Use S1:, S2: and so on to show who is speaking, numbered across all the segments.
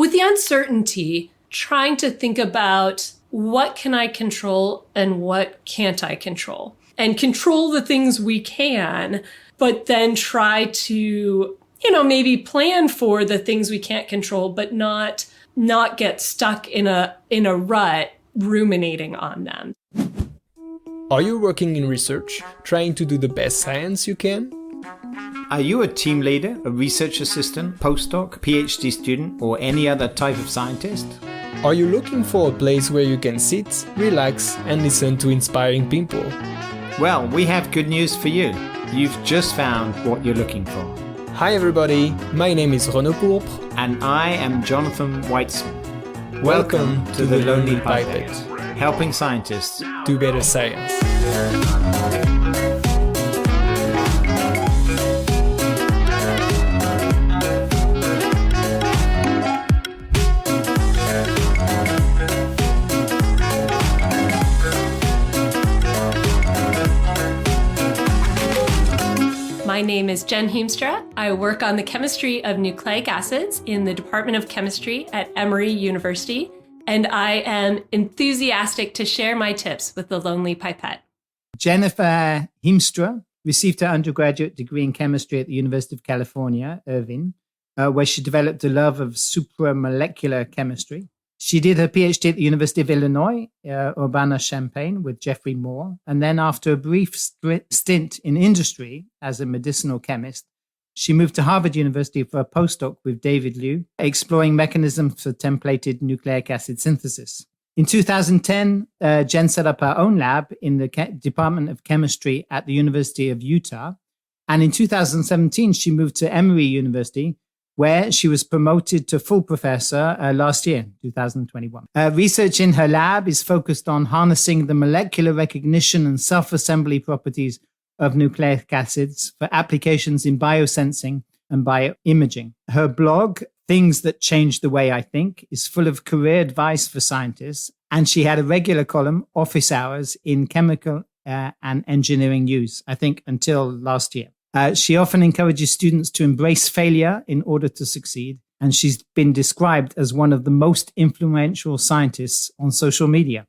S1: with the uncertainty, trying to think about what can I control and what can't I control, and control the things we can, but then try to, maybe plan for the things we can't control, but not get stuck in a rut ruminating on them.
S2: Are you working in research, trying to do the best science you can?
S3: Are you a team leader, a research assistant, postdoc, PhD student, or any other type of scientist?
S2: Are you looking for a place where you can sit, relax, and listen to inspiring people?
S3: Well, we have good news for you. You've just found what you're looking for.
S2: Hi everybody, my name is Renaud Pourpre.
S3: And I am Jonathan Weitzman.
S2: Welcome to the Lonely Pipette,
S3: helping scientists
S2: do better science.
S1: My name is Jen Heemstra. I work on the chemistry of nucleic acids in the Department of Chemistry at Emory University, and I am enthusiastic to share my tips with the Lonely Pipette.
S4: Jennifer Heemstra received her undergraduate degree in chemistry at the University of California, Irvine, where she developed a love of supramolecular chemistry. She did her PhD at the University of Illinois, Urbana-Champaign, with Jeffrey Moore. And then after a brief stint in industry as a medicinal chemist, she moved to Harvard University for a postdoc with David Liu, exploring mechanisms for templated nucleic acid synthesis. In 2010, Jen set up her own lab in the Department of Chemistry at the University of Utah. And in 2017, she moved to Emory University, where she was promoted to full professor last year, 2021. Research in her lab is focused on harnessing the molecular recognition and self-assembly properties of nucleic acids for applications in biosensing and bioimaging. Her blog, Things That Change the Way I Think, is full of career advice for scientists, and she had a regular column, Office Hours, in Chemical and Engineering News, I think until last year. She often encourages students to embrace failure in order to succeed, and she's been described as one of the most influential scientists on social media.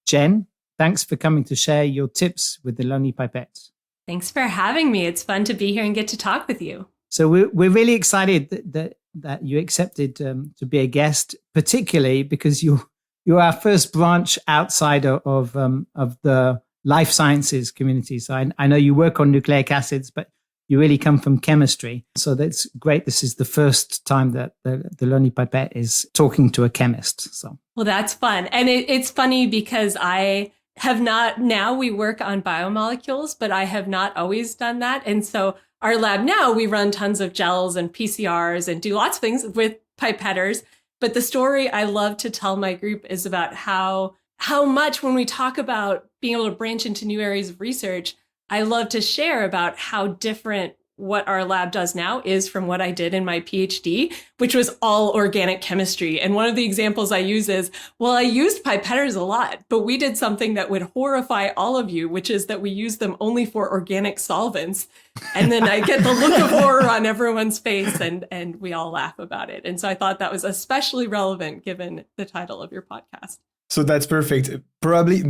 S4: Jen, thanks for coming to share your tips with the Lonely Pipette.
S1: Thanks for having me. It's fun to be here and get to talk with you.
S4: So we're really excited that you accepted to be a guest, particularly because you're our first branch outside of the life sciences community. So I know you work on nucleic acids, but you really come from chemistry. So that's great. This is the first time that the Lonely Pipette is talking to a chemist. So,
S1: well, that's fun. And it's funny because I have not, now we work on biomolecules, but I have not always done that. And so our lab now, we run tons of gels and PCRs and do lots of things with pipetters. But the story I love to tell my group is about how much when we talk about being able to branch into new areas of research, I love to share about how different what our lab does now is from what I did in my PhD, which was all organic chemistry. And one of the examples I use is, well, I used pipetters a lot, but we did something that would horrify all of you, which is that we use them only for organic solvents. And then I get the look of horror on everyone's face and we all laugh about it. And so I thought that was especially relevant given the title of your podcast.
S2: So that's perfect. Probably,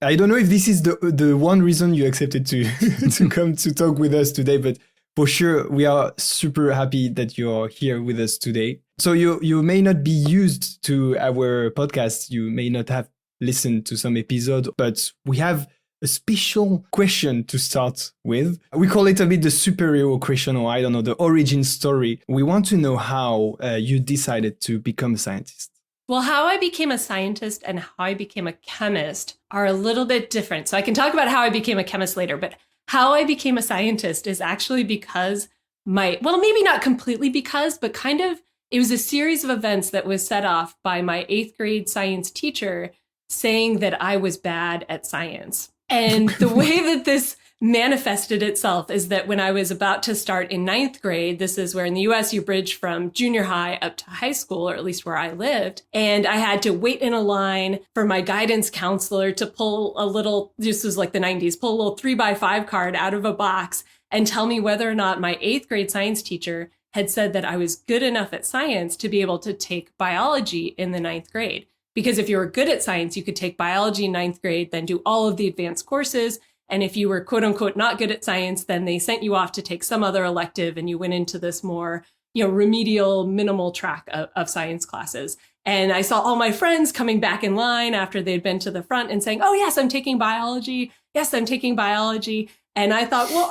S2: I don't know if this is the one reason you accepted to to come to talk with us today, but for sure, we are super happy that you're here with us today. So you may not be used to our podcast. You may not have listened to some episode, but we have a special question to start with. We call it a bit the superhero question, or I don't know, the origin story. We want to know how you decided to become a scientist.
S1: Well, how I became a scientist and how I became a chemist are a little bit different. So I can talk about how I became a chemist later, but how I became a scientist is actually because maybe not completely because, but kind of, it was a series of events that was set off by my 8th grade science teacher saying that I was bad at science. And the way that this manifested itself is that when I was about to start in 9th grade, this is where in the US you bridge from junior high up to high school, or at least where I lived. And I had to wait in a line for my guidance counselor to pull a little, this was like the 90s, pull a little 3x5 card out of a box and tell me whether or not my 8th grade science teacher had said that I was good enough at science to be able to take biology in the 9th grade. Because if you were good at science, you could take biology in 9th grade, then do all of the advanced courses. And if you were quote unquote not good at science, then they sent you off to take some other elective and you went into this more, remedial, minimal track of science classes. And I saw all my friends coming back in line after they'd been to the front and saying, oh, yes, I'm taking biology. Yes, I'm taking biology. And I thought, well,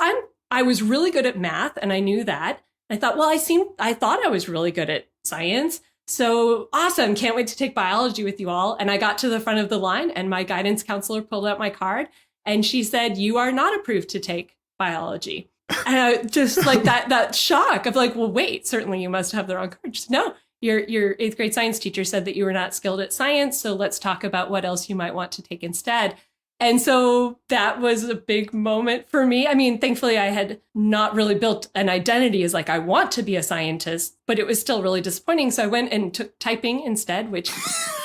S1: I was really good at math and I knew that. I thought, well, I thought I was really good at science. So awesome. Can't wait to take biology with you all. And I got to the front of the line and my guidance counselor pulled out my card and she said, you are not approved to take biology. And I just like that shock of like, well, wait, certainly you must have the wrong card. She said, no, your 8th grade science teacher said that you were not skilled at science. So let's talk about what else you might want to take instead. And so that was a big moment for me. I mean, thankfully, I had not really built an identity as like, I want to be a scientist, but it was still really disappointing. So I went and took typing instead, which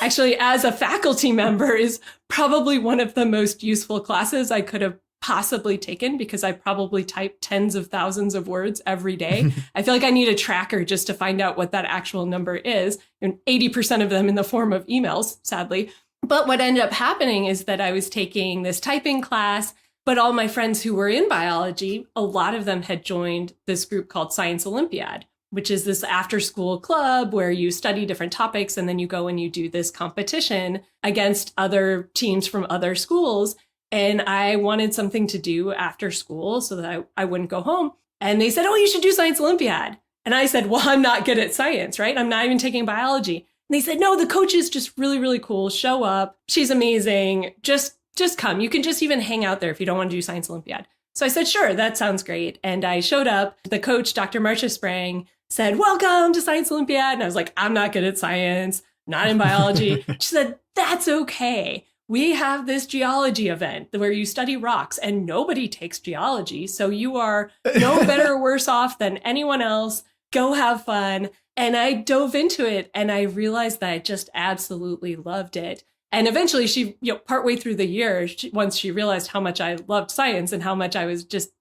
S1: actually, as a faculty member, is probably one of the most useful classes I could have possibly taken because I probably type tens of thousands of words every day. I feel like I need a tracker just to find out what that actual number is. And 80% of them in the form of emails, sadly. But what ended up happening is that I was taking this typing class, but all my friends who were in biology, a lot of them had joined this group called Science Olympiad, which is this after school club where you study different topics and then you go and you do this competition against other teams from other schools. And I wanted something to do after school so that I wouldn't go home. And they said, oh, you should do Science Olympiad. And I said, well, I'm not good at science, right? I'm not even taking biology. And they said, no, the coach is just really, really cool. Show up. She's amazing. Just come. You can just even hang out there if you don't want to do Science Olympiad. So I said, sure, that sounds great. And I showed up. The coach, Dr. Marcia Sprang, said, welcome to Science Olympiad. And I was like, I'm not good at science, not in biology. She said, that's okay. We have this geology event where you study rocks and nobody takes geology. So you are no better or worse off than anyone else. Go have fun. And I dove into it and I realized that I just absolutely loved it. And eventually she, partway through the year, once she realized how much I loved science and how much I was just,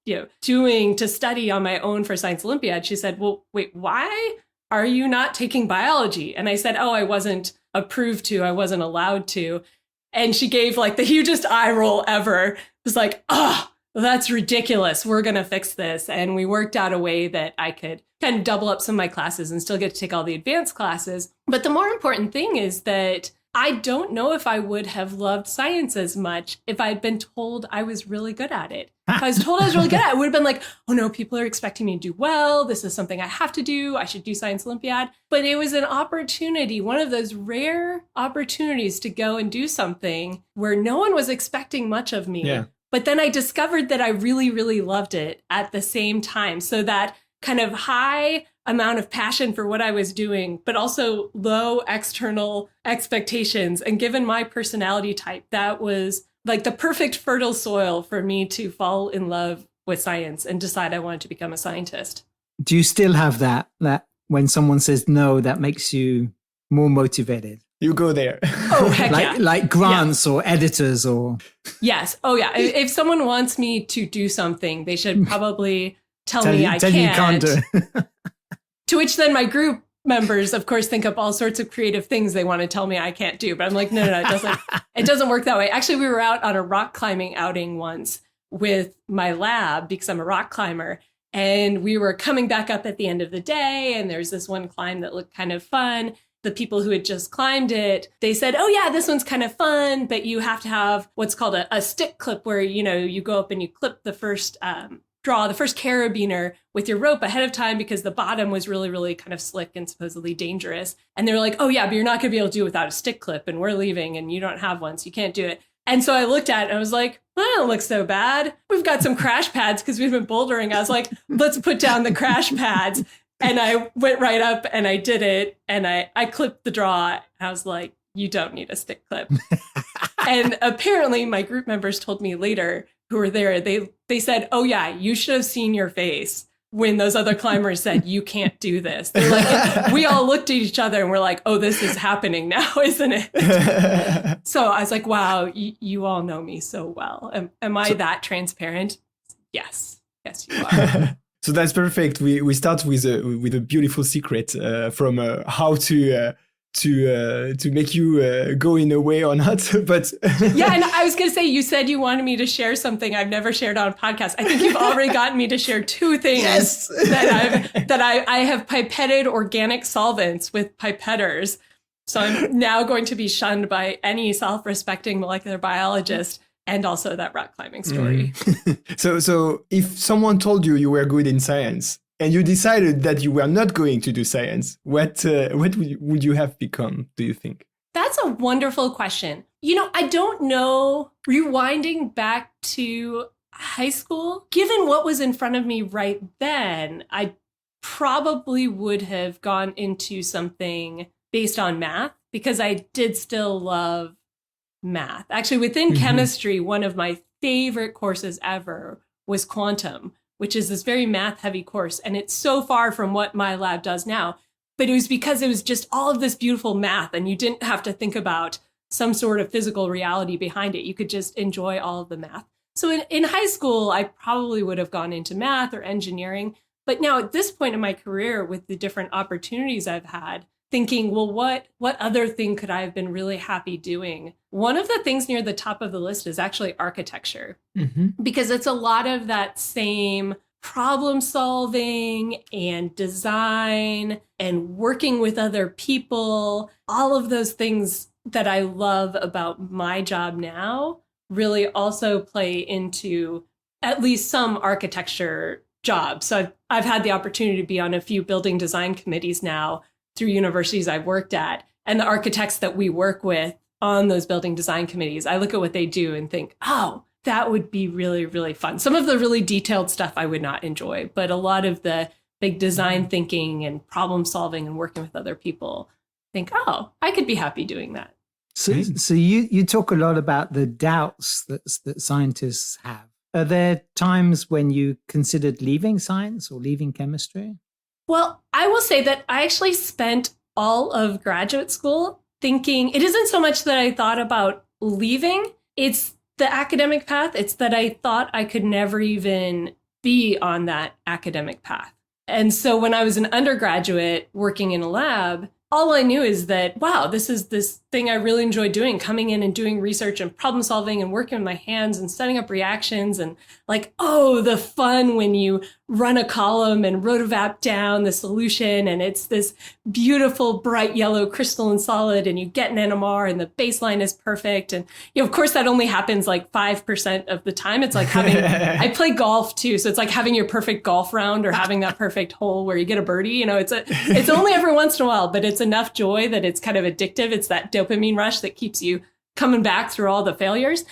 S1: doing to study on my own for Science Olympiad, she said, well, wait, why are you not taking biology? And I said, oh, I wasn't approved to, I wasn't allowed to. And she gave like the hugest eye roll ever. It was like, oh, that's ridiculous. We're going to fix this. And we worked out a way that I could kind of double up some of my classes and still get to take all the advanced classes. But the more important thing is that I don't know if I would have loved science as much if I'd been told I was really good at it. If I was told I was really good at it, I would have been like, oh no, people are expecting me to do well. This is something I have to do. I should do Science Olympiad. But it was an opportunity, one of those rare opportunities to go and do something where no one was expecting much of me.
S2: Yeah.
S1: But then I discovered that I really, really loved it at the same time. So that kind of high amount of passion for what I was doing, but also low external expectations. And given my personality type, that was like the perfect fertile soil for me to fall in love with science and decide I wanted to become a scientist.
S4: Do you still have that when someone says no, that makes you more motivated?
S2: You go there.
S1: Oh, heck yeah.
S4: Like grants or editors or...
S1: Yes. Oh, yeah. If someone wants me to do something, they should probably tell me I can't.
S4: You can't do.
S1: To which then my group members, of course, think up all sorts of creative things they want to tell me I can't do. But I'm like, no, it doesn't work that way. Actually, we were out on a rock climbing outing once with my lab because I'm a rock climber. And we were coming back up at the end of the day. And there's this one climb that looked kind of fun. The people who had just climbed it, they said, oh, yeah, this one's kind of fun, but you have to have what's called a stick clip where, you go up and you clip the first draw the first carabiner with your rope ahead of time because the bottom was really, really kind of slick and supposedly dangerous. And they were like, oh, yeah, but you're not going to be able to do it without a stick clip. And we're leaving and you don't have one, so you can't do it. And so I looked at it and I was like, well, that don't look so bad. We've got some crash pads because we've been bouldering. I was like, let's put down the crash pads. And I went right up and I did it. And I clipped the draw. I was like, you don't need a stick clip. And apparently my group members told me later who were there, they said, oh, yeah, you should have seen your face when those other climbers said, you can't do this. They're like, we all looked at each other and we're like, oh, this is happening now, isn't it? So I was like, wow, you all know me so well. Am I that transparent? Yes. Yes, you are.
S2: So that's perfect. We start with a beautiful secret from how to make you go in a way or not. But
S1: yeah, and I was going to say, you said you wanted me to share something I've never shared on a podcast. I think you've already gotten me to share two things
S2: yes,
S1: that I have pipetted organic solvents with pipetters. So I'm now going to be shunned by any self-respecting molecular biologist, and also that rock climbing story.
S2: So if someone told you were good in science and you decided that you were not going to do science, what would you have become, do you think?
S1: That's a wonderful question. I don't know, rewinding back to high school, given what was in front of me right then, I probably would have gone into something based on math, because I did still love math. Actually, within chemistry, one of my favorite courses ever was quantum, which is this very math heavy course. And it's so far from what my lab does now. But it was because it was just all of this beautiful math, and you didn't have to think about some sort of physical reality behind it. You could just enjoy all of the math. So in high school, I probably would have gone into math or engineering. But now at this point in my career, with the different opportunities I've had, thinking, well, what other thing could I have been really happy doing? One of the things near the top of the list is actually architecture, because it's a lot of that same problem solving and design and working with other people. All of those things that I love about my job now really also play into at least some architecture jobs. So I've had the opportunity to be on a few building design committees now through universities I've worked at, and the architects that we work with on those building design committees, I look at what they do and think, oh, that would be really, really fun. Some of the really detailed stuff I would not enjoy, but a lot of the big design thinking and problem solving and working with other people, think, oh, I could be happy doing that.
S4: So you talk a lot about the doubts that scientists have. Are there times when you considered leaving science or leaving chemistry?
S1: Well, I will say that I actually spent all of graduate school thinking, it isn't so much that I thought about leaving, it's the academic path. It's that I thought I could never even be on that academic path. And so when I was an undergraduate working in a lab, all I knew is that, wow, this is this thing I really enjoy doing, coming in and doing research and problem solving and working with my hands and setting up reactions, and like, oh, the fun when you run a column and rotovap down the solution and it's this beautiful bright yellow crystalline solid and you get an NMR and the baseline is perfect. And of course that only happens like 5% of the time. It's like having, I play golf too. So it's like having your perfect golf round or having that perfect hole where you get a birdie. It's only every once in a while, but it's enough joy that it's kind of addictive. It's that dopamine rush that keeps you coming back through all the failures.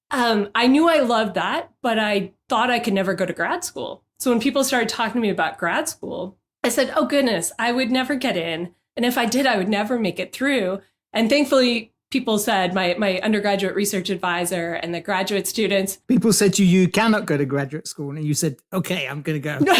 S1: I knew I loved that, but I thought I could never go to grad school. So when people started talking to me about grad school, I said, oh, goodness, I would never get in. And if I did, I would never make it through. And thankfully, people said, my undergraduate research advisor and the graduate students.
S4: People said to you, you cannot go to graduate school. And you said, okay, I'm going to go.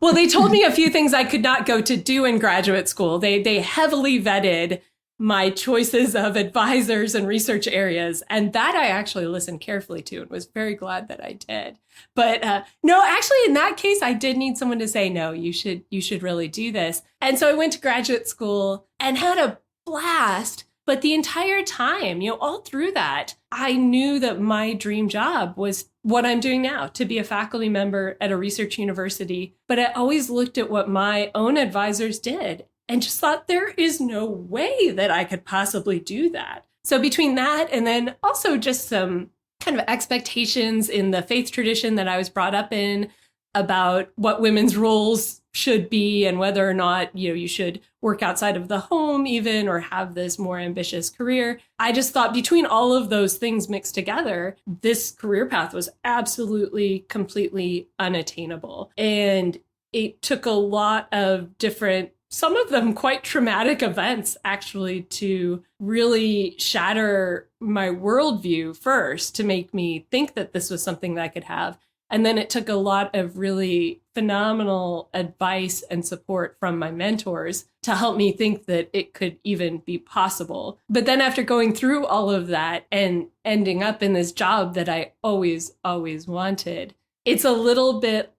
S1: Well, they told me a few things I could not go to do in graduate school. They heavily vetted my choices of advisors and research areas. And that I actually listened carefully to and was very glad that I did. But no, actually, in that case, I did need someone to say, no, you should really do this. And so I went to graduate school and had a blast. But the entire time, all through that, I knew that my dream job was what I'm doing now, to be a faculty member at a research university. But I always looked at what my own advisors did and just thought, there is no way that I could possibly do that. So between that and then also just some kind of expectations in the faith tradition that I was brought up in about what women's roles should be and whether or not, you should work outside of the home even or have this more ambitious career. I just thought between all of those things mixed together, this career path was absolutely, completely unattainable. And it took a lot of different, some of them quite traumatic events, actually, to really shatter my worldview first, to make me think that this was something that I could have. And then it took a lot of really phenomenal advice and support from my mentors to help me think that it could even be possible. But then after going through all of that and ending up in this job that I always, always wanted, it's a little bit,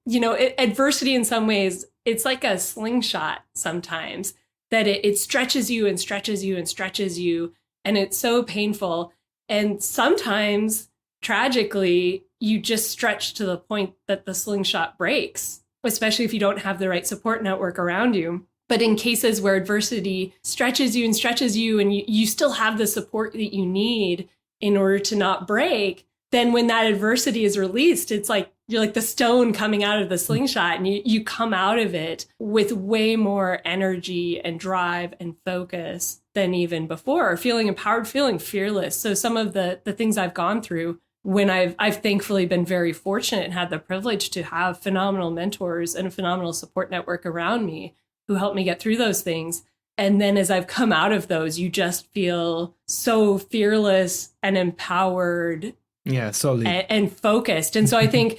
S1: adversity in some ways, it's like a slingshot sometimes that it stretches you and stretches you and stretches you. And it's so painful. And sometimes, tragically, you just stretch to the point that the slingshot breaks, especially if you don't have the right support network around you. But in cases where adversity stretches you and you still have the support that you need in order to not break, then when that adversity is released, it's like you're like the stone coming out of the slingshot, and you come out of it with way more energy and drive and focus than even before, feeling empowered, feeling fearless. So some of the things I've gone through, when I've thankfully been very fortunate and had the privilege to have phenomenal mentors and a phenomenal support network around me who helped me get through those things. And then as I've come out of those, you just feel so fearless and empowered.
S2: Yeah, solid.
S1: And focused. And so I think,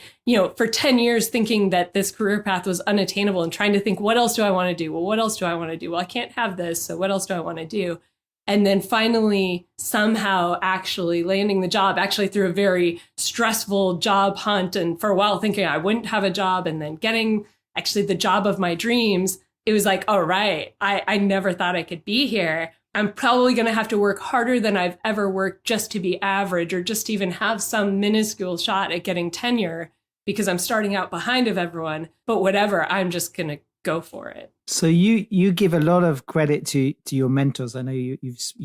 S1: for 10 years thinking that this career path was unattainable and trying to think, what else do I want to do? Well, what else do I want to do? Well, I can't have this. So what else do I want to do? And then finally, somehow actually landing the job, actually through a very stressful job hunt. And for a while thinking I wouldn't have a job, and then getting actually the job of my dreams. It was like, all right, I never thought I could be here. I'm probably going to have to work harder than I've ever worked just to be average, or just to even have some minuscule shot at getting tenure, because I'm starting out behind of everyone. But whatever, I'm just going to go for it.
S4: So you give a lot of credit to your mentors. I know you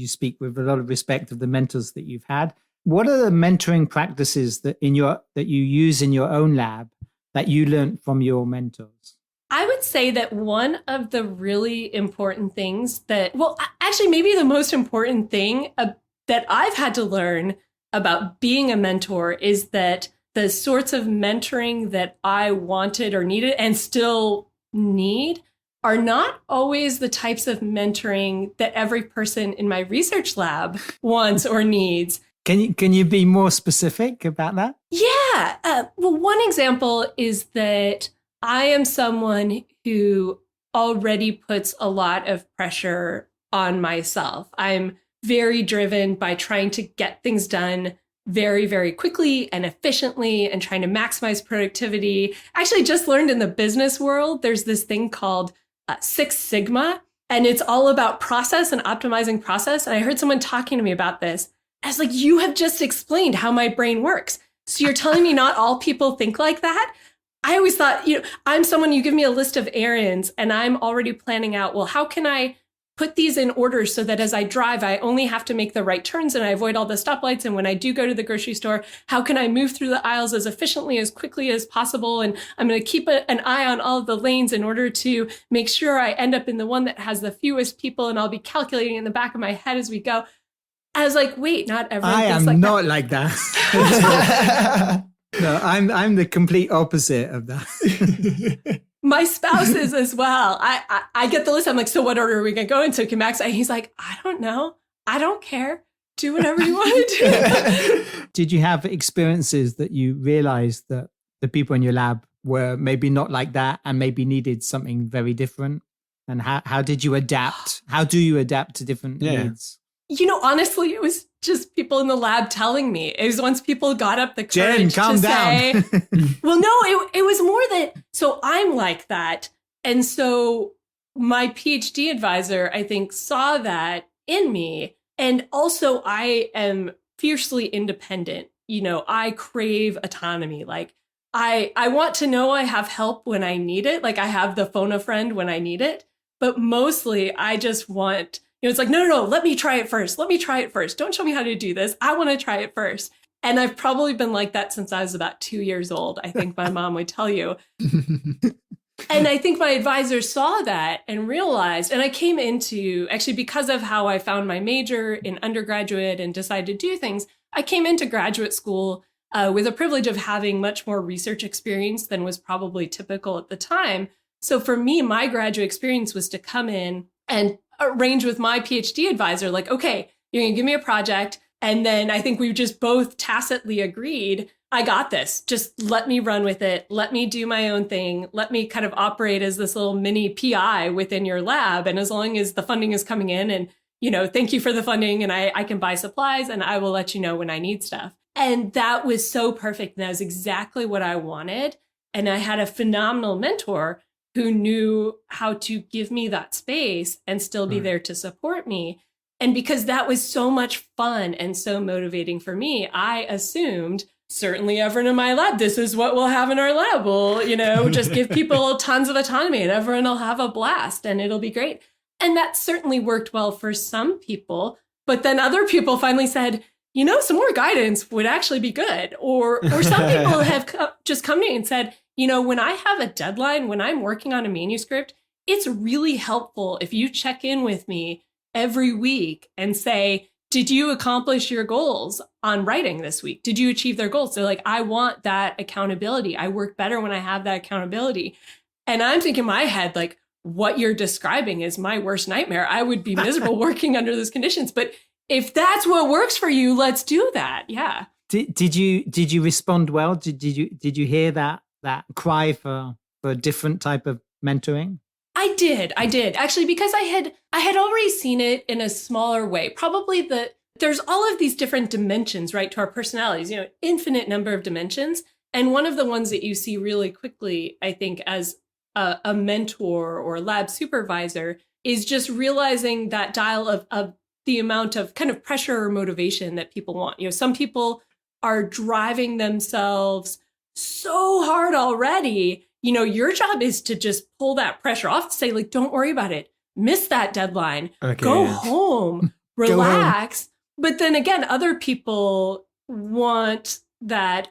S4: speak with a lot of respect of the mentors that you've had. What are the mentoring practices that you use in your own lab that you learned from your mentors?
S1: I would say that one of the really important things actually maybe the most important thing that I've had to learn about being a mentor is that the sorts of mentoring that I wanted or needed and still need are not always the types of mentoring that every person in my research lab wants or needs.
S4: Can you be more specific about that?
S1: Yeah. Well, one example is that I am someone who already puts a lot of pressure on myself. I'm very driven by trying to get things done very, very quickly and efficiently and trying to maximize productivity. Actually, just learned in the business world, there's this thing called Six Sigma, and it's all about process and optimizing process. And I heard someone talking to me about this. I was like, you have just explained how my brain works. So you're telling me not all people think like that? I always thought, I'm someone, you give me a list of errands and I'm already planning out, well, how can I put these in order so that as I drive, I only have to make the right turns and I avoid all the stoplights. And when I do go to the grocery store, how can I move through the aisles as efficiently, as quickly as possible? And I'm going to keep an eye on all of the lanes in order to make sure I end up in the one that has the fewest people. And I'll be calculating in the back of my head as we go. I was like, wait, not everyone thinks like that. I am
S4: not like that. No, I'm the complete opposite of that.
S1: My spouse is as well. I get the list. I'm like, so what order are we going to go in? So can Max, he's like, I don't know. I don't care. Do whatever you want to do.
S4: Did you have experiences that you realized that the people in your lab were maybe not like that and maybe needed something very different? And how did you adapt? How do you adapt to different needs?
S1: Honestly, it was just people in the lab telling me. It was once people got up the
S4: Jen,
S1: courage
S4: calm
S1: to
S4: down.
S1: say, well, no, it was more that, so I'm like that. And so my PhD advisor, I think, saw that in me. And also I am fiercely independent. I crave autonomy. Like I want to know I have help when I need it. Like I have the phone a friend when I need it. But mostly I just want, it's like, no, let me try it first. Let me try it first. Don't show me how to do this. I want to try it first. And I've probably been like that since I was about 2 years old. I think my mom would tell you. And I think my advisor saw that and realized, and I came into, actually because of how I found my major in undergraduate and decided to do things, I came into graduate school with a privilege of having much more research experience than was probably typical at the time. So for me, my graduate experience was to come in and arrange with my PhD advisor, like, okay, you're going to give me a project. And then I think we just both tacitly agreed, I got this. Just let me run with it. Let me do my own thing. Let me kind of operate as this little mini PI within your lab. And as long as the funding is coming in and, thank you for the funding and I can buy supplies and I will let you know when I need stuff. And that was so perfect. And that was exactly what I wanted. And I had a phenomenal mentor who knew how to give me that space and still be there to support me. And because that was so much fun and so motivating for me, I assumed certainly everyone in my lab, this is what we'll have in our lab. We'll, just give people tons of autonomy and everyone will have a blast and it'll be great. And that certainly worked well for some people. But then other people finally said, some more guidance would actually be good. Or some people have just come to me and said, when I have a deadline, when I'm working on a manuscript, it's really helpful if you check in with me every week and say, did you accomplish your goals on writing this week? Did you achieve their goals? They're like, I want that accountability. I work better when I have that accountability. And I'm thinking in my head, like, what you're describing is my worst nightmare. I would be miserable working under those conditions. But if that's what works for you, let's do that. Yeah.
S4: Did you respond well? Did you hear that cry for a different type of mentoring?
S1: I did actually, because I had already seen it in a smaller way. Probably there's all of these different dimensions, right, to our personalities, infinite number of dimensions. And one of the ones that you see really quickly, I think, as a mentor or lab supervisor is just realizing that dial of the amount of kind of pressure or motivation that people want. Some people are driving themselves so hard already. Your job is to just pull that pressure off, to say, like, don't worry about it. Miss that deadline. Okay. Go home, relax. But then again, other people want that,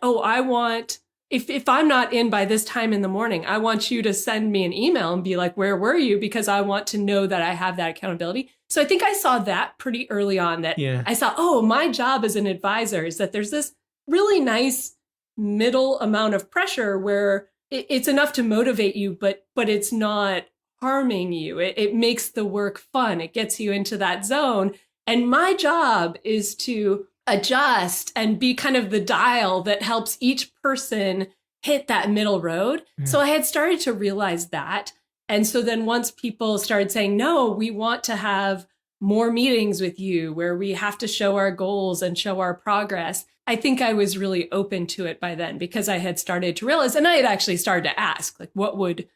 S1: if I'm not in by this time in the morning, I want you to send me an email and be like, where were you? Because I want to know that I have that accountability. So I think I saw that pretty early on, that I saw, my job as an advisor is that there's this really nice middle amount of pressure where it's enough to motivate you, but it's not harming you. It makes the work fun. It gets you into that zone. And my job is to adjust and be kind of the dial that helps each person hit that middle road. Yeah. So I had started to realize that. And so then once people started saying, no, we want to have more meetings with you where we have to show our goals and show our progress, I think I was really open to it by then, because I had started to realize, and I had actually started to ask, like, what would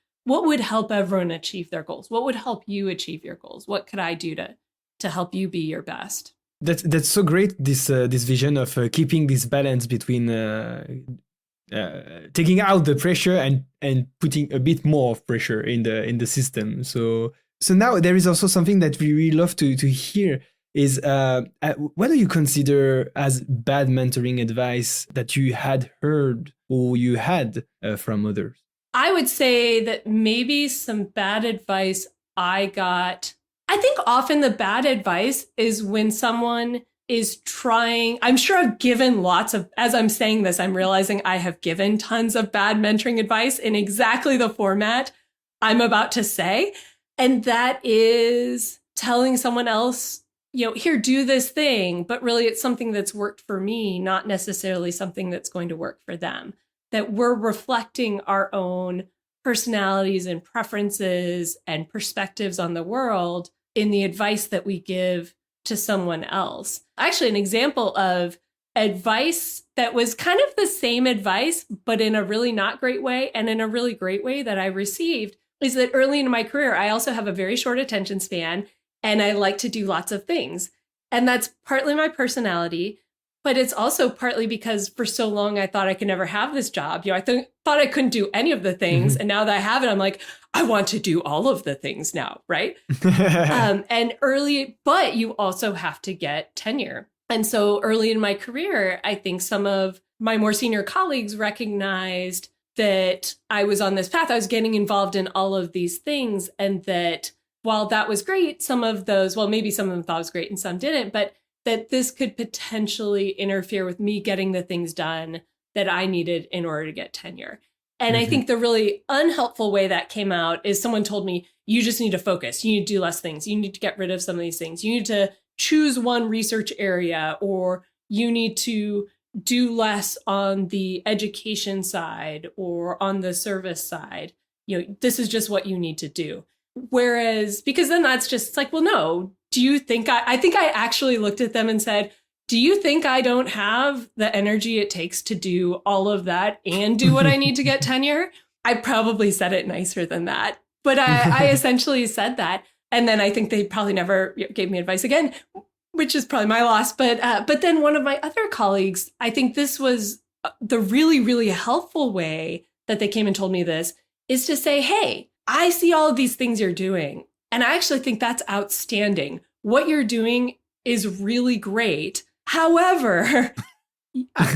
S1: help everyone achieve their goals? What would help you achieve your goals? What could I do to help you be your best?
S2: That's so great. This vision of keeping this balance between taking out the pressure and putting a bit more of pressure in the system. So now there is also something that we really love to hear is what do you consider as bad mentoring advice that you had heard or you had from others?
S1: I would say that maybe some bad advice I got. I think often the bad advice is when someone is trying. I'm sure I've given lots of, as I'm saying this, I'm realizing I have given tons of bad mentoring advice in exactly the format I'm about to say. And that is telling someone else, here, do this thing, but really it's something that's worked for me, not necessarily something that's going to work for them. That we're reflecting our own personalities and preferences and perspectives on the world in the advice that we give to someone else. Actually, an example of advice that was kind of the same advice, but in a really not great way and in a really great way that I received is that early in my career, I also have a very short attention span and I like to do lots of things. And that's partly my personality, but it's also partly because for so long I thought I could never have this job. I thought I couldn't do any of the things. Mm-hmm. And now that I have it, I'm like, I want to do all of the things now, right? But you also have to get tenure. And so early in my career, I think some of my more senior colleagues recognized that I was on this path. I was getting involved in all of these things. And that while that was great, some of those, well, maybe some of them thought it was great and some didn't, but that this could potentially interfere with me getting the things done that I needed in order to get tenure. And I think the really unhelpful way that came out is someone told me, you just need to focus. You need to do less things. You need to get rid of some of these things. You need to choose one research area, or you need to do less on the education side or on the service side. This is just what you need to do. Whereas, because then that's just like, well, no, do you think I think I actually looked at them and said, do you think I don't have the energy it takes to do all of that and do what I need to get tenure? I probably said it nicer than that, but I essentially said that. And then I think they probably never gave me advice again, which is probably my loss. But then one of my other colleagues, I think this was the really, really helpful way that they came and told me this, is to say, hey, I see all of these things you're doing, and I actually think that's outstanding. What you're doing is really great. However,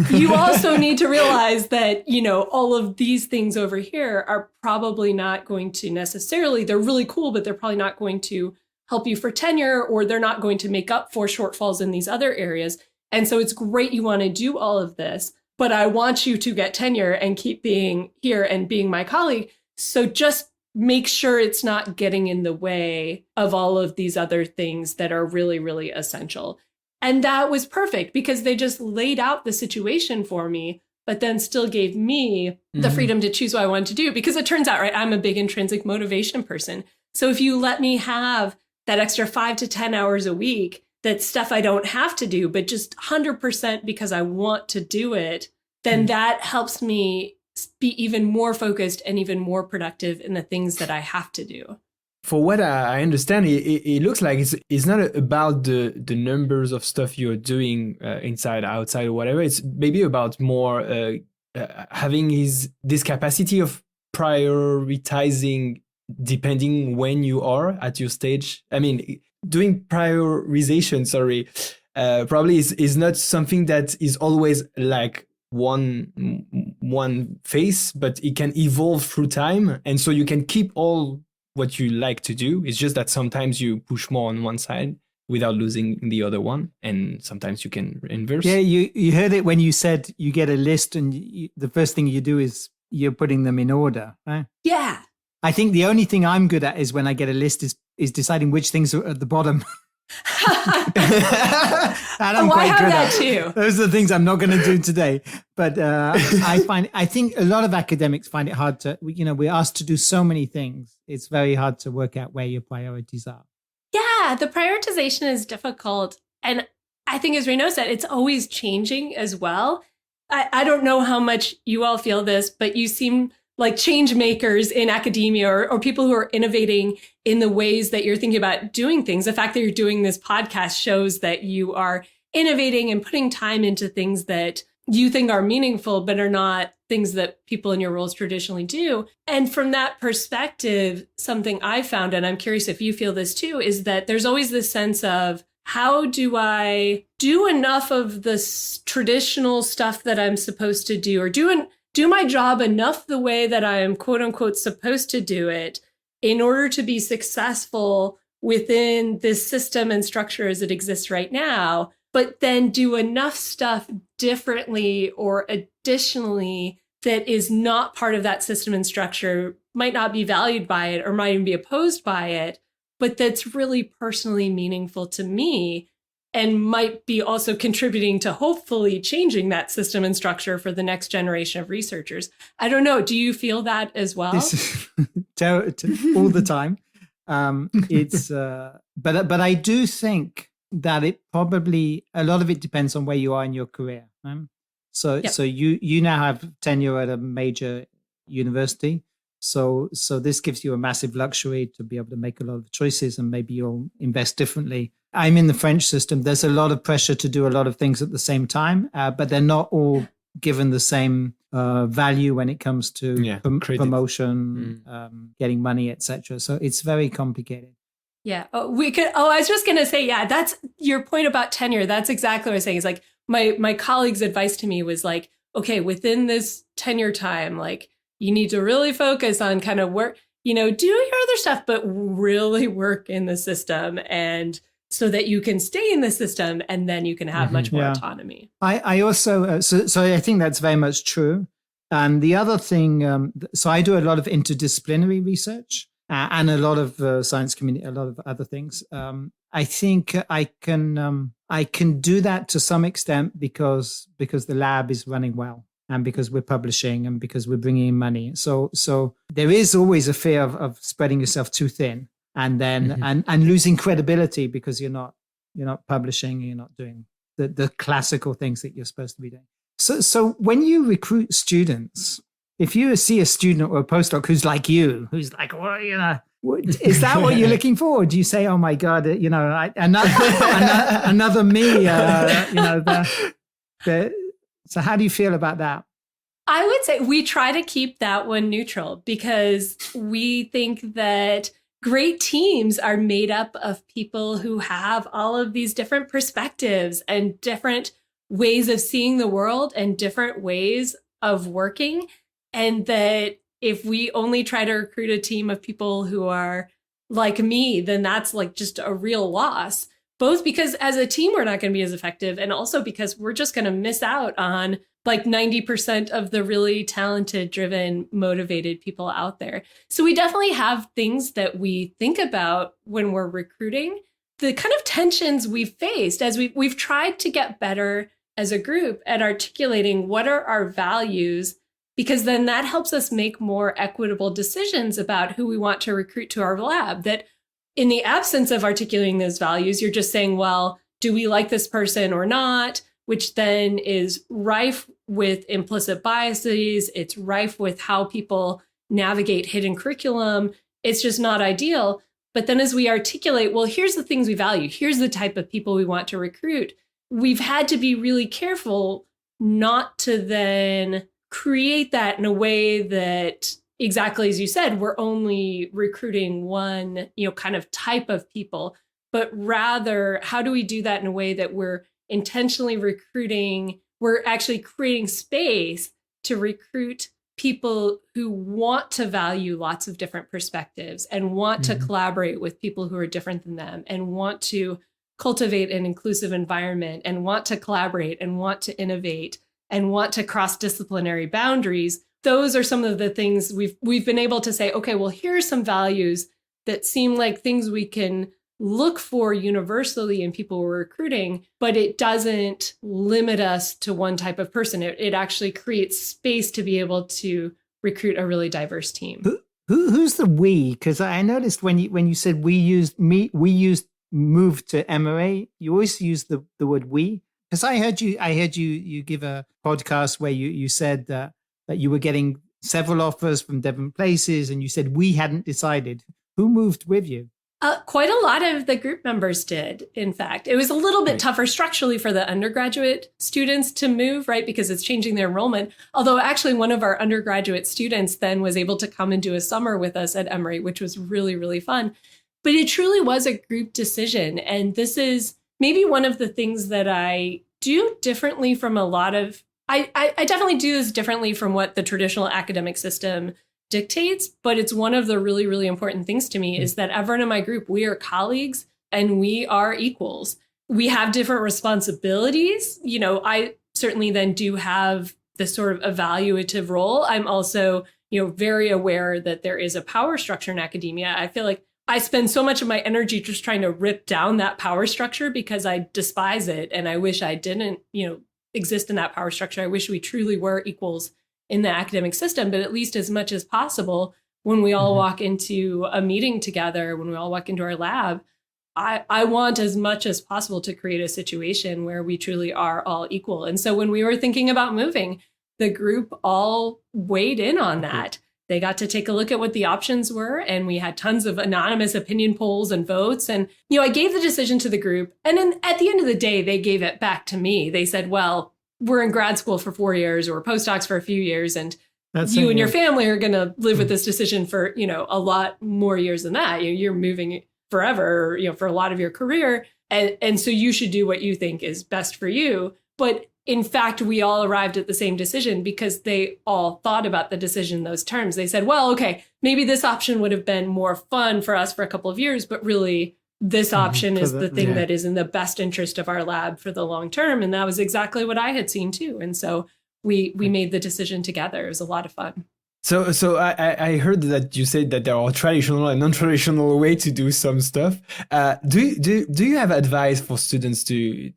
S1: you also need to realize that, all of these things over here are probably not going to necessarily, they're really cool, but they're probably not going to help you for tenure, or they're not going to make up for shortfalls in these other areas. And so it's great you want to do all of this, but I want you to get tenure and keep being here and being my colleague. So just make sure it's not getting in the way of all of these other things that are really, really essential. And that was perfect because they just laid out the situation for me, but then still gave me the freedom to choose what I wanted to do. Because it turns out, right, I'm a big intrinsic motivation person. So if you let me have that extra 5 to 10 hours a week, that's stuff I don't have to do, but just 100% because I want to do it, then that helps me be even more focused and even more productive in the things that I have to do.
S2: For what I understand, it looks like it's not about the numbers of stuff you're doing inside, outside, or whatever. It's maybe about more having this capacity of prioritizing depending when you are at your stage. I mean, doing prioritization, probably is not something that is always like one phase, but it can evolve through time. And so you can keep all what you like to do. It's just that sometimes you push more on one side without losing the other one. And sometimes you can inverse.
S4: Yeah, you heard it when you said you get a list and the first thing you do is you're putting them in order, right?
S1: Yeah.
S4: I think the only thing I'm good at is when I get a list is deciding which things are at the bottom. And I'm quite good at too. Those are the things I'm not going to do today. But I think a lot of academics find it hard to, we're asked to do so many things. It's very hard to work out where your priorities are.
S1: Yeah, the prioritization is difficult. And I think, as Renaud said, it's always changing as well. I don't know how much you all feel this, but you seem like change makers in academia or people who are innovating in the ways that you're thinking about doing things. The fact that you're doing this podcast shows that you are innovating and putting time into things that you think are meaningful, but are not things that people in your roles traditionally do. And from that perspective, something I found, and I'm curious if you feel this too, is that there's always this sense of, how do I do enough of the traditional stuff that I'm supposed to do, or do my job enough the way that I am quote unquote supposed to do it in order to be successful within this system and structure as it exists right now, but then do enough stuff differently or additionally that is not part of that system and structure, might not be valued by it or might even be opposed by it, but that's really personally meaningful to me and might be also contributing to hopefully changing that system and structure for the next generation of researchers. I don't know. Do you feel that as well?
S4: All the time. But I do think that it probably, a lot of it depends on where you are in your career. Right? So you now have tenure at a major university. So this gives you a massive luxury to be able to make a lot of choices, and maybe you'll invest differently. I'm in the French system. There's a lot of pressure to do a lot of things at the same time, but they're not all given the same value when it comes to promotion, getting money, etc. So it's very complicated.
S1: Yeah. I was just going to say, that's your point about tenure. That's exactly what I was saying. Is like my colleague's advice to me was like, okay, within this tenure time, like, you need to really focus on kind of work, do your other stuff, but really work in the system, and so that you can stay in the system and then you can have much more autonomy.
S4: I also, so I think that's very much true. And the other thing, so I do a lot of interdisciplinary research and a lot of science community, a lot of other things. I think I can do that to some extent because the lab is running well, and because we're publishing and because we're bringing in money. So there is always a fear of spreading yourself too thin and then and losing credibility because you're not publishing, you're not doing the classical things that you're supposed to be doing. So when you recruit students, if you see a student or a postdoc who's like you, who's like, well, is that what you're looking for? Or do you say, oh my God, another me, so how do you feel about that?
S1: I would say we try to keep that one neutral because we think that great teams are made up of people who have all of these different perspectives and different ways of seeing the world and different ways of working. And that if we only try to recruit a team of people who are like me, then that's like just a real loss, both because as a team, we're not going to be as effective. And also because we're just going to miss out on like 90% of the really talented, driven, motivated people out there. So we definitely have things that we think about when we're recruiting. The kind of tensions we've faced as we've tried to get better as a group at articulating what are our values, because then that helps us make more equitable decisions about who we want to recruit to our lab. That in the absence of articulating those values, you're just saying, well, do we like this person or not? Which then is rife with implicit biases. It's rife with how people navigate hidden curriculum. It's just not ideal. But then as we articulate, well, here's the things we value. Here's the type of people we want to recruit. We've had to be really careful not to then create that in a way that, exactly as you said, we're only recruiting one, kind of type of people, but rather, how do we do that in a way that we're intentionally recruiting, we're actually creating space to recruit people who want to value lots of different perspectives and want to collaborate with people who are different than them and want to cultivate an inclusive environment and want to collaborate and want to innovate and want to cross disciplinary boundaries. Those are some of the things we've been able to say, okay, well, here are some values that seem like things we can look for universally in people we're recruiting, but it doesn't limit us to one type of person. It actually creates space to be able to recruit a really diverse team.
S4: Who's the we? Because I noticed when you said we used moved to MRA, you always use the word we. Because I heard you give a podcast where you said that you were getting several offers from different places, and you said we hadn't decided. Who moved with you?
S1: Quite a lot of the group members did, in fact. It was a little bit tougher structurally for the undergraduate students to move, right? Because it's changing their enrollment. Although actually one of our undergraduate students then was able to come and do a summer with us at Emory, which was really, really fun. But it truly was a group decision. And this is maybe one of the things that I do differently from a lot of, I definitely do this differently from what the traditional academic system dictates, but it's one of the really, really important things to me is that everyone in my group, we are colleagues and we are equals. We have different responsibilities. I certainly then do have this sort of evaluative role. I'm also, very aware that there is a power structure in academia. I feel like I spend so much of my energy just trying to rip down that power structure because I despise it. And I wish I didn't, exist in that power structure. I wish we truly were equals in the academic system, but at least as much as possible, when we all walk into a meeting together, when we all walk into our lab, I want as much as possible to create a situation where we truly are all equal. And so when we were thinking about moving, the group all weighed in on that. They got to take a look at what the options were, and we had tons of anonymous opinion polls and votes. And, I gave the decision to the group. And then at the end of the day, they gave it back to me. They said, well, we're in grad school for 4 years or postdocs for a few years, and you and your family are going to live with this decision for, a lot more years than that. You're moving forever, for a lot of your career. And so you should do what you think is best for you. But in fact, we all arrived at the same decision because they all thought about the decision in those terms. They said, well, okay, maybe this option would have been more fun for us for a couple of years, but really this option is the thing that is in the best interest of our lab for the long term. And that was exactly what I had seen too. And so we made the decision together. It was a lot of fun.
S2: So I heard that you said that there are traditional and non-traditional way to do some stuff. Do you have advice for students to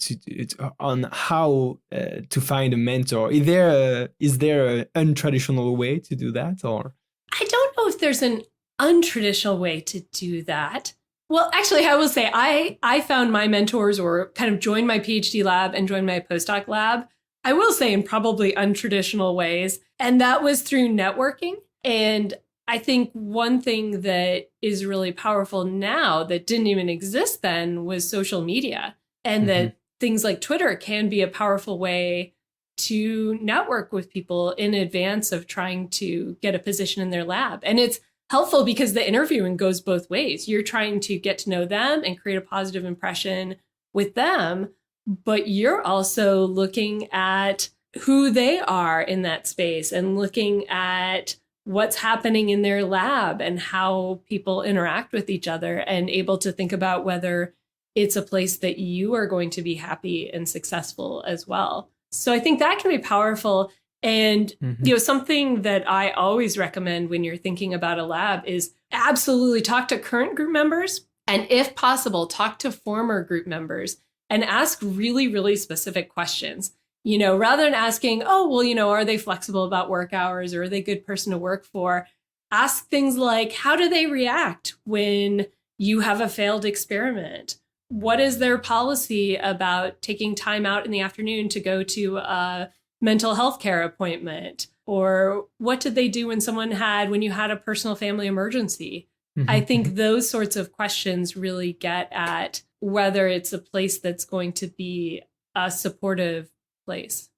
S2: on how to find a mentor? Is there an untraditional way to do that, or?
S1: I don't know if there's an untraditional way to do that. Well, actually, I will say I found my mentors or kind of joined my PhD lab and joined my postdoc lab, I will say in probably untraditional ways. And that was through networking. And I think one thing that is really powerful now that didn't even exist then was social media, and that things like Twitter can be a powerful way to network with people in advance of trying to get a position in their lab. And it's helpful because the interviewing goes both ways. You're trying to get to know them and create a positive impression with them, but you're also looking at who they are in that space and looking at what's happening in their lab and how people interact with each other, and able to think about whether it's a place that you are going to be happy and successful as well. So I think that can be powerful. And something that I always recommend when you're thinking about a lab is absolutely talk to current group members, and if possible, talk to former group members and ask really, really specific questions. Rather than asking, are they flexible about work hours, or are they a good person to work for? Ask things like, how do they react when you have a failed experiment? What is their policy about taking time out in the afternoon to go to a mental health care appointment? Or what did they do when you had a personal family emergency? I think those sorts of questions really get at whether it's a place that's going to be a supportive place.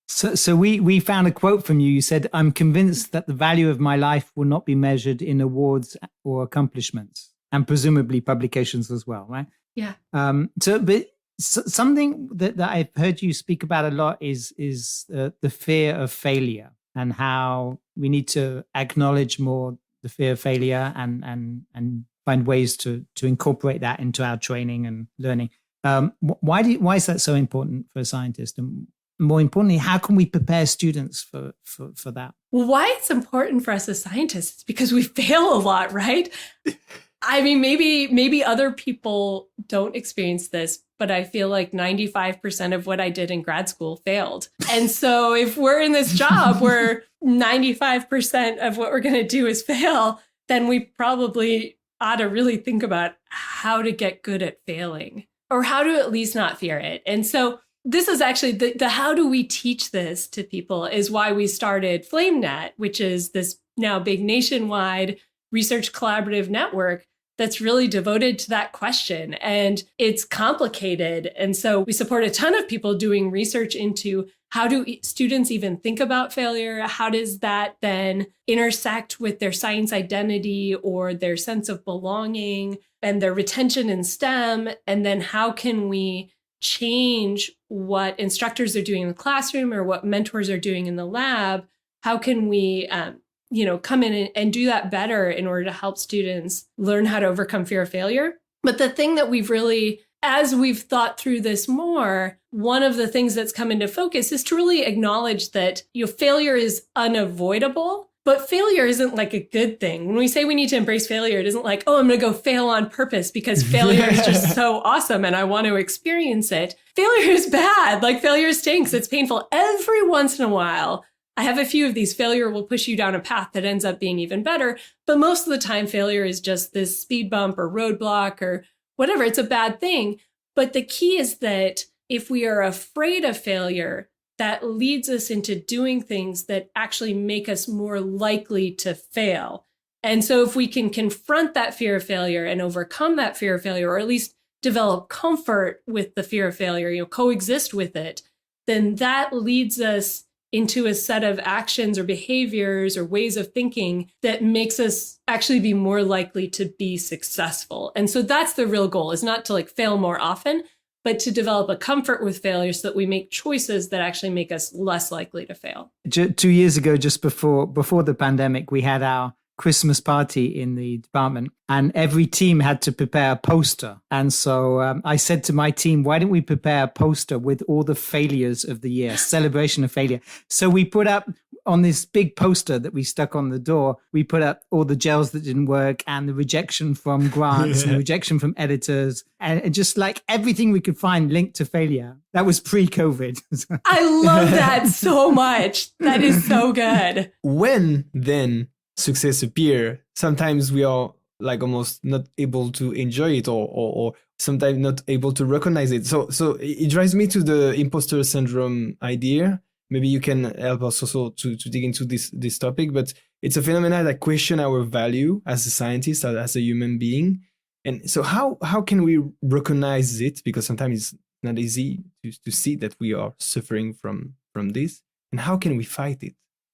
S4: So we found a quote from you. You said, "I'm convinced that the value of my life will not be measured in awards or accomplishments," and presumably publications as well, right?
S1: Yeah.
S4: Something that I've heard you speak about a lot is the fear of failure, and how we need to acknowledge more the fear of failure and find ways to incorporate that into our training and learning. Why is that so important for a scientist? And more importantly, how can we prepare students for that?
S1: Well, why it's important for us as scientists is because we fail a lot, right? I mean, maybe other people don't experience this, but I feel like 95% of what I did in grad school failed. And so if we're in this job where 95% of what we're going to do is fail, then we probably ought to really think about how to get good at failing, or how to at least not fear it. And so this is actually the how do we teach this to people is why we started FlameNet, which is this now big nationwide research collaborative network that's really devoted to that question. And it's complicated. And so we support a ton of people doing research into how do students even think about failure? How does that then intersect with their science identity or their sense of belonging and their retention in STEM? And then how can we change what instructors are doing in the classroom or what mentors are doing in the lab? How can we come in and do that better in order to help students learn how to overcome fear of failure? But the thing that we've really, as we've thought through this more, one of the things that's come into focus is to really acknowledge that failure is unavoidable, but failure isn't like a good thing. When we say we need to embrace failure, it isn't like, I'm going to go fail on purpose because failure is just so awesome and I want to experience it. Failure is bad. Like, failure stinks. It's painful. Every once in a while, I have a few of these. Failure will push you down a path that ends up being even better. But most of the time, failure is just this speed bump or roadblock or whatever. It's a bad thing. But the key is that if we are afraid of failure, that leads us into doing things that actually make us more likely to fail. And so if we can confront that fear of failure and overcome that fear of failure, or at least develop comfort with the fear of failure, coexist with it, then that leads us into a set of actions or behaviors or ways of thinking that makes us actually be more likely to be successful. And so that's the real goal, is not to fail more often, but to develop a comfort with failure so that we make choices that actually make us less likely to fail.
S4: 2 years ago, just before the pandemic, we had our Christmas party in the department, and every team had to prepare a poster. And so I said to my team, why don't we prepare a poster with all the failures of the year, celebration of failure? So we put up on this big poster that we stuck on the door, we put up all the gels that didn't work and the rejection from grants and the rejection from editors, and just like everything we could find linked to failure. That was pre-COVID.
S1: I love that so much. That is so good.
S2: When then success appear, sometimes we are like almost not able to enjoy it, or sometimes not able to recognize it. So it drives me to the imposter syndrome idea. Maybe you can help us also to dig into this topic, but it's a phenomenon that question our value as a scientist, as a human being. And so how can we recognize it? Because sometimes it's not easy to see that we are suffering from this. And how can we fight it?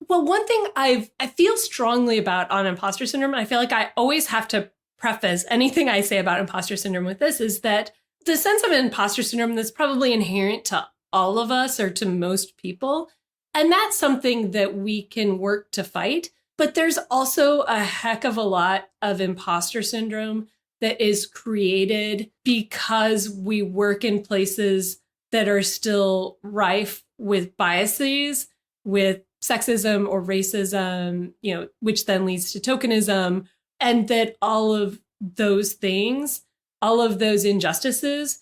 S1: Well, one thing I feel strongly about on imposter syndrome, and I feel like I always have to preface anything I say about imposter syndrome with this, is that the sense of imposter syndrome that's probably inherent to all of us or to most people. And that's something that we can work to fight. But there's also a heck of a lot of imposter syndrome that is created because we work in places that are still rife with biases, with sexism or racism, which then leads to tokenism, and that all of those things, all of those injustices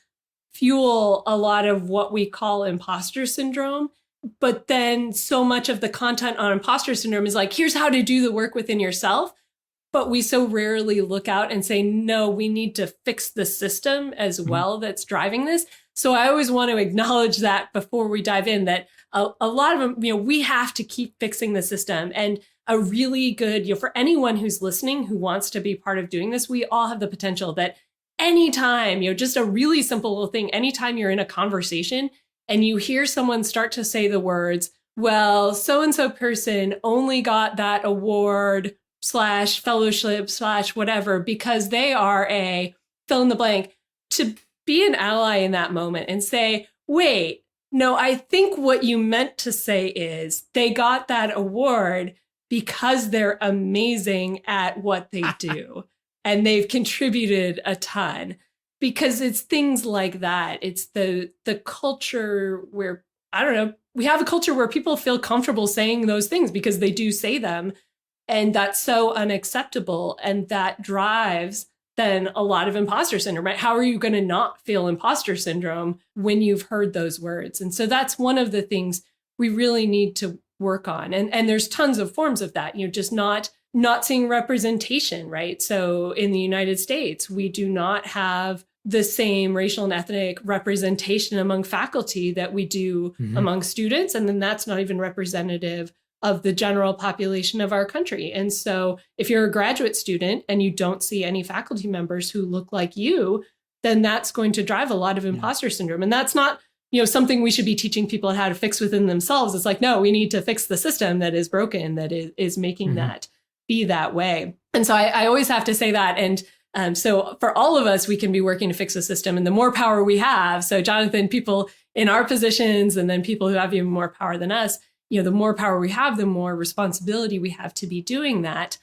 S1: fuel a lot of what we call imposter syndrome. But then so much of the content on imposter syndrome is like, here's how to do the work within yourself. But we so rarely look out and say, no, we need to fix the system as well that's driving this. So I always want to acknowledge that before we dive in, that a lot of them, we have to keep fixing the system. And a really good, for anyone who's listening, who wants to be part of doing this, we all have the potential that anytime, just a really simple little thing, anytime you're in a conversation and you hear someone start to say the words, well, so-and-so person only got that award / fellowship / whatever because they are a fill in the blank, to be an ally in that moment and say, wait, no, I think what you meant to say is they got that award because they're amazing at what they do and they've contributed a ton. Because it's things like that. It's the culture where, I don't know, we have a culture where people feel comfortable saying those things because they do say them. And that's so unacceptable. And that drives then a lot of imposter syndrome, right? How are you going to not feel imposter syndrome when you've heard those words? And so that's one of the things we really need to work on. And there's tons of forms of that, just not seeing representation, right? So in the United States, we do not have the same racial and ethnic representation among faculty that we do among students. And then that's not even representative of the general population of our country. And so if you're a graduate student and you don't see any faculty members who look like you, then that's going to drive a lot of imposter syndrome. And that's not, something we should be teaching people how to fix within themselves. It's like, no, we need to fix the system that is broken, that is making that be that way. And so I always have to say that. And so for all of us, we can be working to fix the system. And the more power we have, so Jonathan, people in our positions, and then people who have even more power than us, the more power we have, the more responsibility we have to be doing that.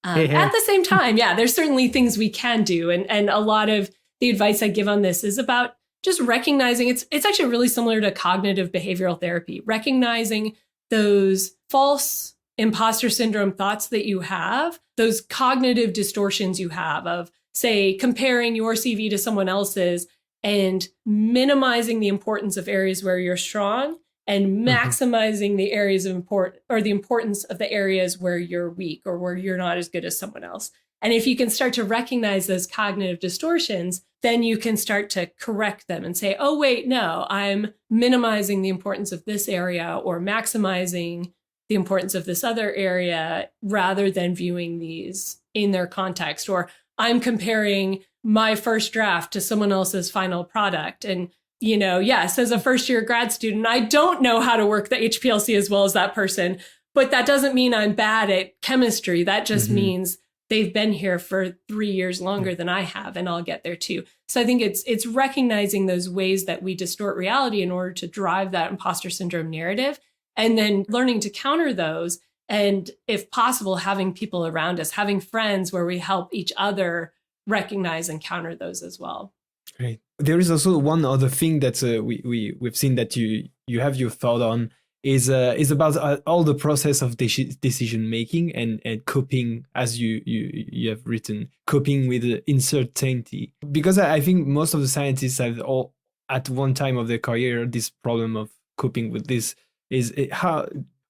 S1: At the same time, there's certainly things we can do. And a lot of the advice I give on this is about just recognizing it's actually really similar to cognitive behavioral therapy, recognizing those false imposter syndrome thoughts that you have, those cognitive distortions you have of, say, comparing your CV to someone else's and minimizing the importance of areas where you're strong and maximizing the areas of the importance of the areas where you're weak or where you're not as good as someone else. And if you can start to recognize those cognitive distortions, then you can start to correct them and say, oh, wait, no, I'm minimizing the importance of this area or maximizing the importance of this other area rather than viewing these in their context. Or I'm comparing my first draft to someone else's final product. And yes, as a first-year grad student, I don't know how to work the HPLC as well as that person, but that doesn't mean I'm bad at chemistry. That just means they've been here for 3 years longer than I have, and I'll get there too. So I think it's recognizing those ways that we distort reality in order to drive that imposter syndrome narrative, and then learning to counter those. And if possible, having people around us, having friends where we help each other recognize and counter those as well.
S2: Great. There is also one other thing that we've seen that you have your thought on is about all the process of decision making and coping, as you have written, coping with uncertainty. Because I think most of the scientists have all at one time of their career this problem of coping with this.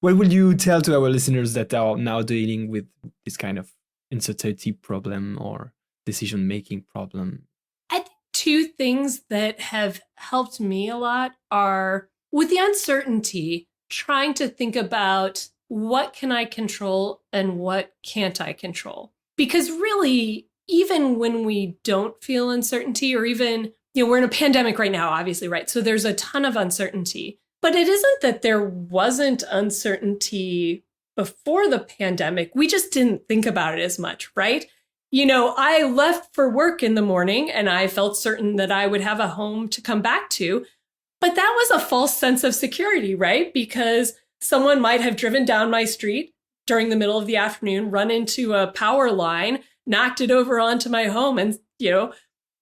S2: What would you tell to our listeners that are now dealing with this kind of uncertainty problem or decision-making problem?
S1: I think two things that have helped me a lot are with the uncertainty, trying to think about what can I control and what can't I control? Because really, even when we don't feel uncertainty, or even, we're in a pandemic right now, obviously, right? So there's a ton of uncertainty. But it isn't that there wasn't uncertainty before the pandemic. We just didn't think about it as much, right? I left for work in the morning and I felt certain that I would have a home to come back to. But that was a false sense of security, right? Because someone might have driven down my street during the middle of the afternoon, run into a power line, knocked it over onto my home, and,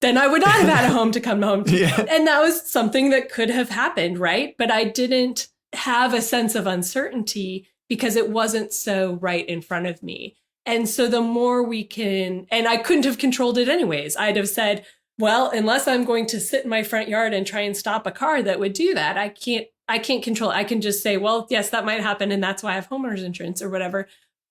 S1: then I would not have had a home to come home to.
S2: Yeah.
S1: And that was something that could have happened, right? But I didn't have a sense of uncertainty because it wasn't so right in front of me. And so the more we can, and I couldn't have controlled it anyways. I'd have said, well, unless I'm going to sit in my front yard and try and stop a car that would do that, I can't control it. I can just say, well, yes, that might happen. And that's why I have homeowners insurance or whatever.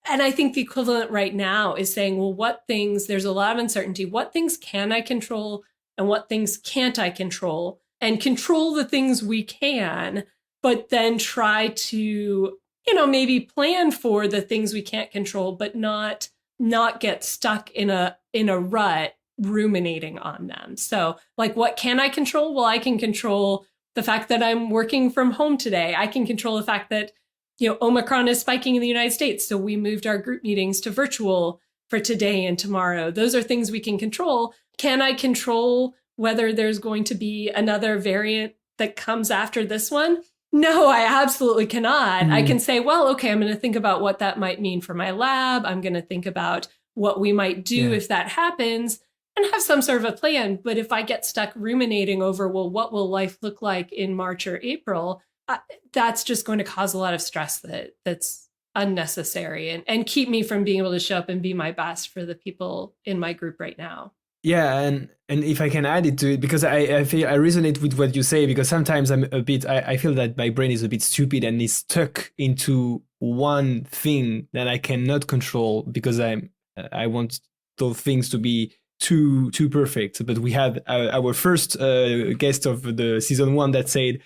S1: And I think the equivalent right now is saying, well, there's a lot of uncertainty. What things can I control and what things can't I control? And control the things we can, but then try to, maybe plan for the things we can't control, but not get stuck in a rut ruminating on them. So like, what can I control? Well, I can control the fact that I'm working from home today. I can control the fact that Omicron is spiking in the United States. So we moved our group meetings to virtual for today and tomorrow. Those are things we can control. Can I control whether there's going to be another variant that comes after this one? No, I absolutely cannot. I can say, well, okay, I'm going to think about what that might mean for my lab. I'm going to think about what we might do if that happens and have some sort of a plan. But if I get stuck ruminating over, well, what will life look like in March or April? That's just going to cause a lot of stress that's unnecessary and keep me from being able to show up and be my best for the people in my group right now.
S2: Yeah, and if I can add it to it, because I feel I resonate with what you say, because sometimes I feel that my brain is a bit stupid and is stuck into one thing that I cannot control because I want those things to be too perfect. But we had our first guest of the season 1 that said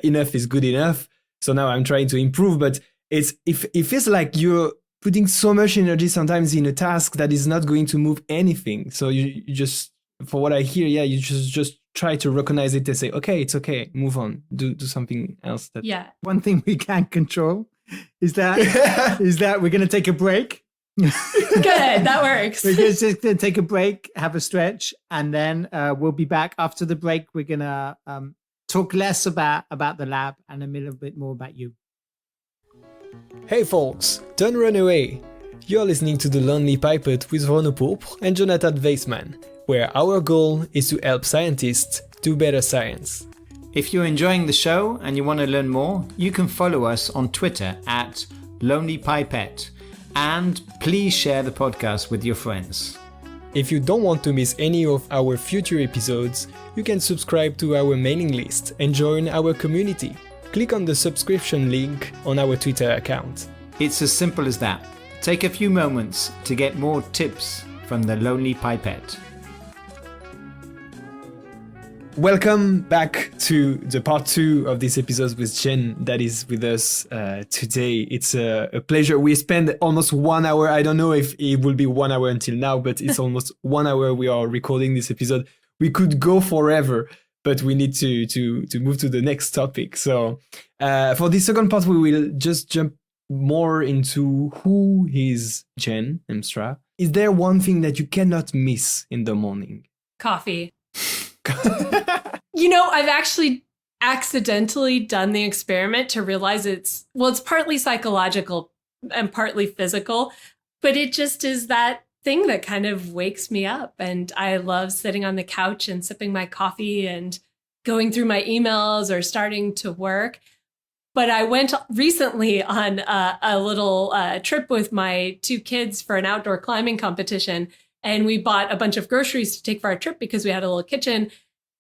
S2: enough is good enough. So now I'm trying to improve, but it feels like you're putting so much energy sometimes in a task that is not going to move anything. So you just, for what I hear, you just try to recognize it and say, okay, it's okay, move on, do something else.
S4: One thing we can control is that we're going to take a break.
S1: Good, that works.
S4: We're just going to take a break, have a stretch, and then we'll be back after the break. We're going to talk less about the lab and a little bit more about you.
S2: Hey folks, don't run away. You're listening to The Lonely Pipette with Renaud Pourpre and Jonathan Weissman, where our goal is to help scientists do better science.
S3: If you're enjoying the show and you want to learn more, you can follow us on Twitter at Lonely Pipette, and please share the podcast with your friends.
S2: If you don't want to miss any of our future episodes, you can subscribe to our mailing list and join our community. Click on the subscription link on our Twitter account.
S3: It's as simple as that. Take a few moments to get more tips from the Lonely Pipette.
S2: Welcome back to the part 2 of this episode with Jen that is with us today. It's a pleasure. We spent almost 1 hour. I don't know if it will be 1 hour until now, but it's almost 1 hour we are recording this episode. We could go forever, but we need to move to the next topic. So for this second part, we will just jump more into who is Jen Heemstra. Is there one thing that you cannot miss in the morning?
S1: Coffee. I've actually accidentally done the experiment to realize it's partly psychological and partly physical, but it just is that thing that kind of wakes me up. And I love sitting on the couch and sipping my coffee and going through my emails or starting to work. But I went recently on a little trip with my 2 kids for an outdoor climbing competition. And we bought a bunch of groceries to take for our trip because we had a little kitchen.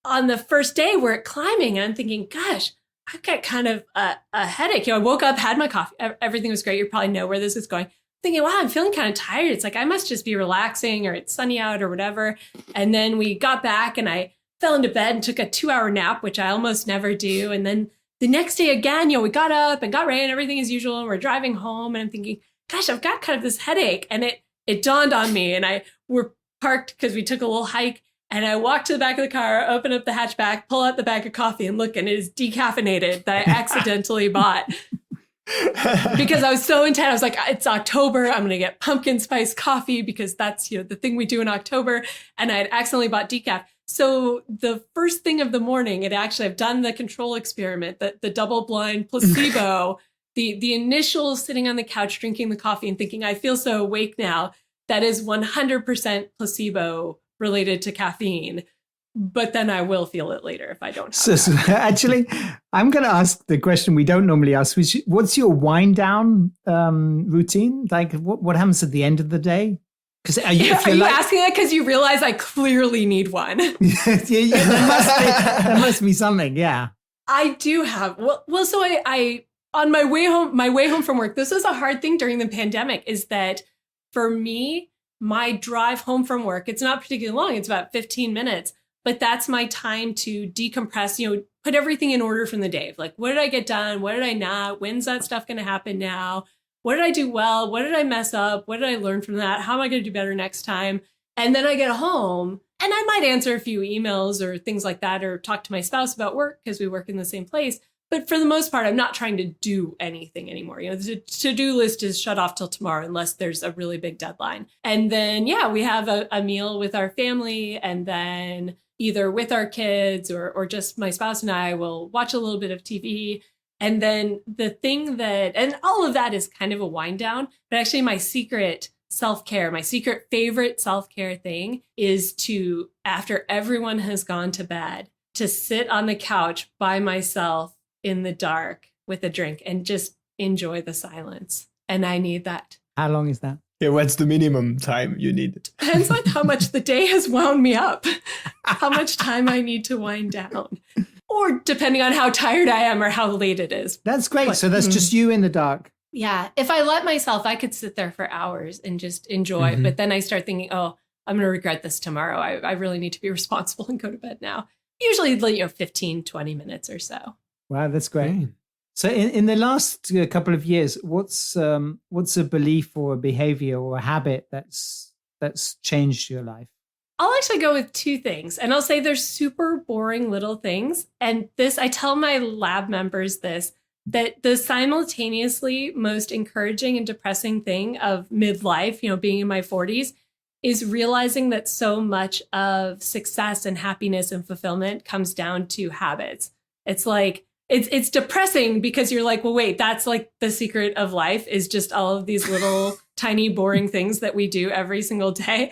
S1: On the first day, we're at climbing, and I'm thinking, gosh, I've got kind of a headache. I woke up, had my coffee. Everything was great. You probably know where this is going. thinking, wow, I'm feeling kind of tired. It's like, I must just be relaxing or it's sunny out or whatever. And then we got back and I fell into bed and took a 2-hour nap, which I almost never do. And then the next day again, we got up and got ready and everything as usual. And we're driving home and I'm thinking, gosh, I've got kind of this headache. And it dawned on me, and we're parked because we took a little hike. And I walk to the back of the car, open up the hatchback, pull out the bag of coffee and look, and it is decaffeinated that I accidentally bought. Because I was so intent. I was like, it's October. I'm going to get pumpkin spice coffee because that's, the thing we do in October. And I had accidentally bought decaf. So the first thing of the morning, I've done the control experiment, the double blind placebo, the initial sitting on the couch, drinking the coffee and thinking, I feel so awake now. That is 100% placebo related to caffeine. But then I will feel it later if I don't have
S4: so actually, I'm going to ask the question we don't normally ask, which what's your wind down routine? Like what happens at the end of the day? Because are you
S1: asking that because you realize I clearly need one?
S4: There must be something. Yeah,
S1: I do have. Well, so I on my way home from work. This was a hard thing during the pandemic. Is that for me, my drive home from work? It's not particularly long. It's about 15 minutes. But that's my time to decompress, put everything in order from the day. Like, what did I get done? What did I not? When's that stuff going to happen now? What did I do well? What did I mess up? What did I learn from that? How am I going to do better next time? And then I get home and I might answer a few emails or things like that, or talk to my spouse about work because we work in the same place. But for the most part, I'm not trying to do anything anymore. The to-do list is shut off till tomorrow unless there's a really big deadline. And then, we have a meal with our family, and then either with our kids or just my spouse and I will watch a little bit of TV. And then the thing and all of that is kind of a wind down, but actually my secret self-care, my secret favorite self-care thing is to, after everyone has gone to bed, to sit on the couch by myself in the dark with a drink and just enjoy the silence. And I need that.
S4: How long is that?
S2: Yeah, what's the minimum time you need?
S1: Depends on how much the day has wound me up, how much time I need to wind down, or depending on how tired I am or how late it is.
S4: That's great. So that's just you in the dark.
S1: Yeah. If I let myself, I could sit there for hours and just enjoy. But then I start thinking, oh, I'm going to regret this tomorrow. I really need to be responsible and go to bed now. Usually, 15, 20 minutes or so.
S4: Wow, that's great. So in the last couple of years, what's a belief or a behavior or a habit that's changed your life?
S1: I'll actually go with two things, and I'll say they're super boring little things. And I tell my lab members that the simultaneously most encouraging and depressing thing of midlife, being in my 40s, is realizing that so much of success and happiness and fulfillment comes down to habits. It's like, it's depressing because you're like, well, wait, that's like the secret of life is just all of these little tiny boring things that we do every single day.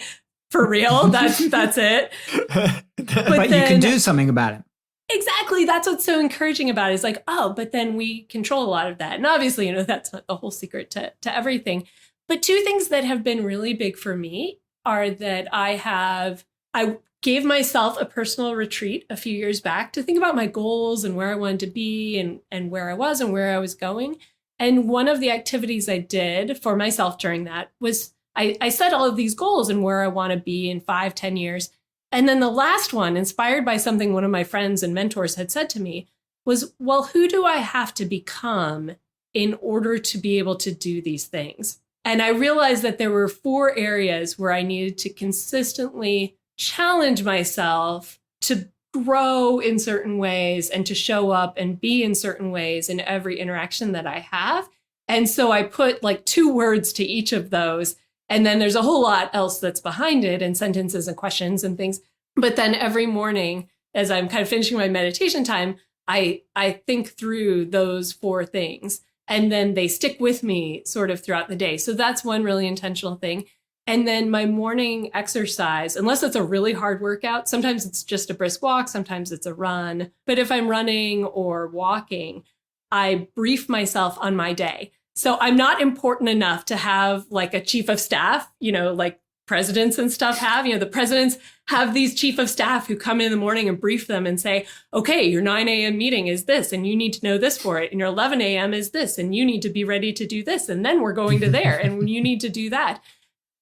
S1: For real. That's it.
S4: But you can do something about it.
S1: Exactly. That's what's so encouraging about it is like, oh, but then we control a lot of that. And obviously, that's not the whole secret to everything. But two things that have been really big for me are that I gave myself a personal retreat a few years back to think about my goals and where I wanted to be and where I was and where I was going. And one of the activities I did for myself during that was I set all of these goals and where I want to be in 5-10 years. And then the last one, inspired by something one of my friends and mentors had said to me, was, well, who do I have to become in order to be able to do these things? And I realized that there were 4 areas where I needed to consistently challenge myself to grow in certain ways and to show up and be in certain ways in every interaction that I have. And so I put like 2 words to each of those. And then there's a whole lot else that's behind it and sentences and questions and things. But then every morning, as I'm kind of finishing my meditation time, I think through those 4 things. And then they stick with me sort of throughout the day. So that's one really intentional thing. And then my morning exercise, unless it's a really hard workout, sometimes it's just a brisk walk, sometimes it's a run. But if I'm running or walking, I brief myself on my day. So I'm not important enough to have like a chief of staff, like presidents and stuff have. The presidents have these chief of staff who come in the morning and brief them and say, okay, your 9 a.m. meeting is this, and you need to know this for it. And your 11 a.m. is this, and you need to be ready to do this. And then we're going to there, and you need to do that.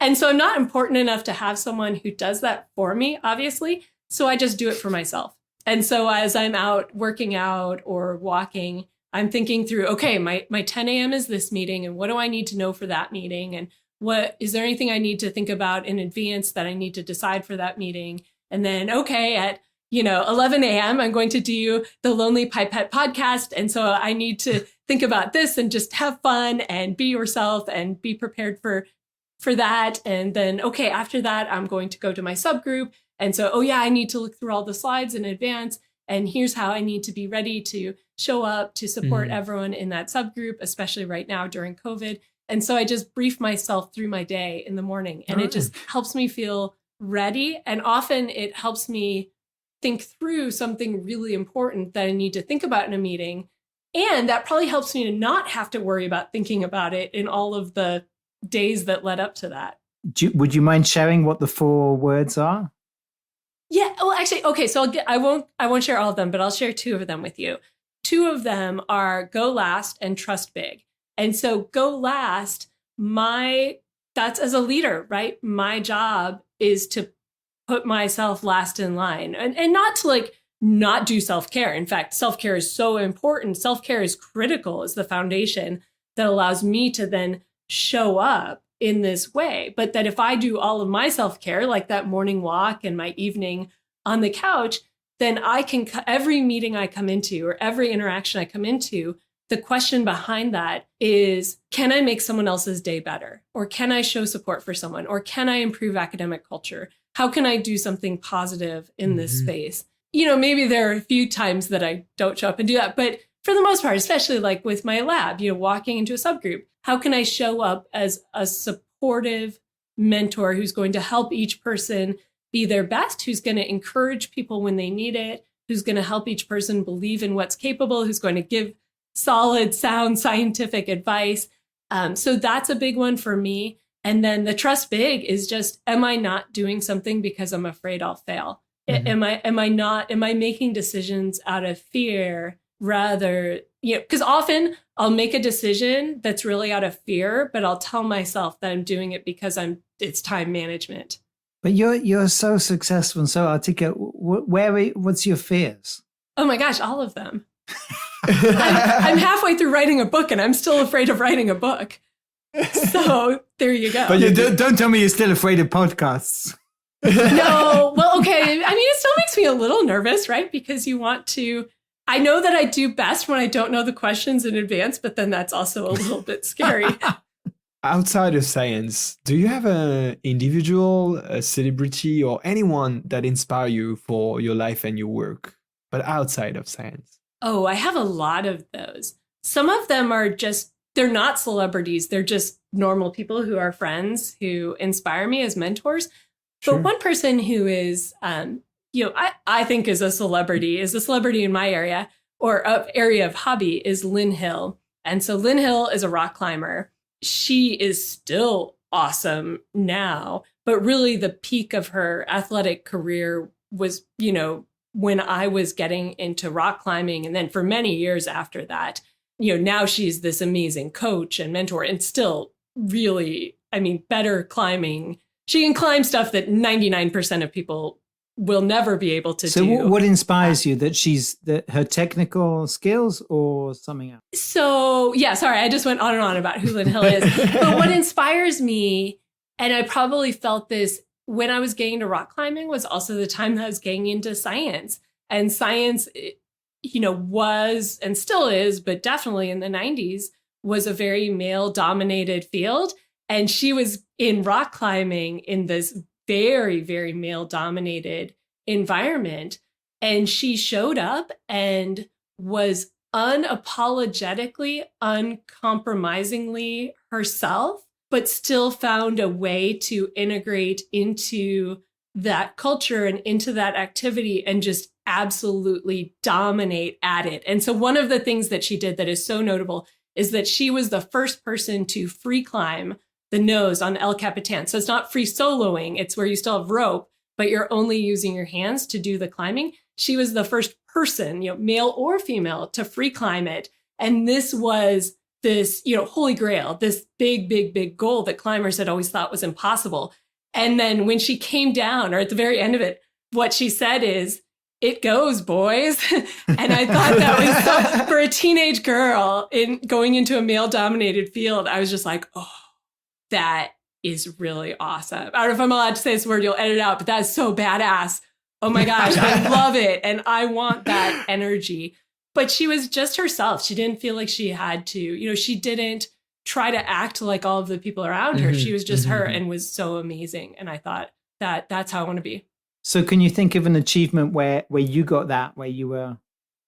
S1: And so I'm not important enough to have someone who does that for me, obviously. So I just do it for myself. And so as I'm out working out or walking, I'm thinking through, okay, my 10 a.m. is this meeting, and what do I need to know for that meeting? And what is there anything I need to think about in advance that I need to decide for that meeting? And then, okay, at 11 a.m., I'm going to do the Lonely Pipette podcast. And so I need to think about this and just have fun and be yourself and be prepared for that. And then, okay, after that, I'm going to go to my subgroup. And so, oh yeah, I need to look through all the slides in advance. And here's how I need to be ready to show up to support everyone in that subgroup, especially right now during COVID. And so I just brief myself through my day in the morning, and it just helps me feel ready. And often it helps me think through something really important that I need to think about in a meeting. And that probably helps me to not have to worry about thinking about it in all of the days that led up to that.
S4: Would you mind sharing what the 4 words are?
S1: Yeah. Well, actually, okay. So I won't share all of them, but I'll share 2 of them with you. 2 of them are go last and trust big. And so go last, that's as a leader, right? My job is to put myself last in line and not to not do self-care. In fact, self-care is so important. Self-care is critical as the foundation that allows me to then show up in this way. But that if I do all of my self-care, like that morning walk and my evening on the couch, then I can, every meeting I come into or every interaction I come into, the question behind that is, can I make someone else's day better? Or can I show support for someone? Or can I improve academic culture? How can I do something positive in this space? Maybe there are a few times that I don't show up and do that, but for the most part, especially like with my lab, walking into a subgroup, how can I show up as a supportive mentor who's going to help each person be their best, who's going to encourage people when they need it, who's going to help each person believe in what's capable, who's going to give solid, sound, scientific advice. So that's a big one for me. And then the trust big is just, am I not doing something because I'm afraid I'll fail? Am I making decisions out of fear rather, because often I'll make a decision that's really out of fear, but I'll tell myself that I'm doing it because it's time management.
S4: But you're so successful and so articulate. What's your fears?
S1: Oh my gosh, all of them. I'm halfway through writing a book and I'm still afraid of writing a book. So there you go.
S4: But don't tell me you're still afraid of podcasts.
S1: No, well, okay. I mean, it still makes me a little nervous, right? Because I know that I do best when I don't know the questions in advance, but then that's also a little bit scary.
S2: Outside of science, do you have an individual, a celebrity, or anyone that inspire you for your life and your work, but outside of science?
S1: Oh, I have a lot of those. Some of them are they're not celebrities. They're just normal people who are friends who inspire me as mentors. Sure. But one person who is, I think is a celebrity in my area or area of hobby is Lynn Hill. And so Lynn Hill is a rock climber. She is still awesome now, but really the peak of her athletic career was, when I was getting into rock climbing. And then for many years after that, now she's this amazing coach and mentor and still really, better climbing. She can climb stuff that 99% of people will never be able to do.
S4: So what inspires you? That her technical skills or something else?
S1: So, yeah, sorry, I just went on and on about who Lynn Hill is. But what inspires me, and I probably felt this when I was getting into rock climbing, was also the time that I was getting into science. And science, was and still is, but definitely in the 90s, was a very male-dominated field. And she was in rock climbing in this very, very male-dominated environment. And she showed up and was unapologetically, uncompromisingly herself, but still found a way to integrate into that culture and into that activity and just absolutely dominate at it. And so one of the things that she did that is so notable is that she was the first person to free climb the nose on El Capitan. So it's not free soloing. It's where you still have rope, but you're only using your hands to do the climbing. She was the first person, male or female, to free climb it. And this was this, holy grail, this big, big, big goal that climbers had always thought was impossible. And then when she came down, or at the very end of it, what she said is, "It goes, boys." And I thought that was so, for a teenage girl going into a male-dominated field, I was just like, oh, that is really awesome. I don't know if I'm allowed to say this word, you'll edit it out, but that is so badass. Oh my gosh, I love it. And I want that energy. But she was just herself. She didn't feel like she had to, she didn't try to act like all of the people around her. She was just her and was so amazing. And I thought that's how I want to be.
S4: So can you think of an achievement where you got that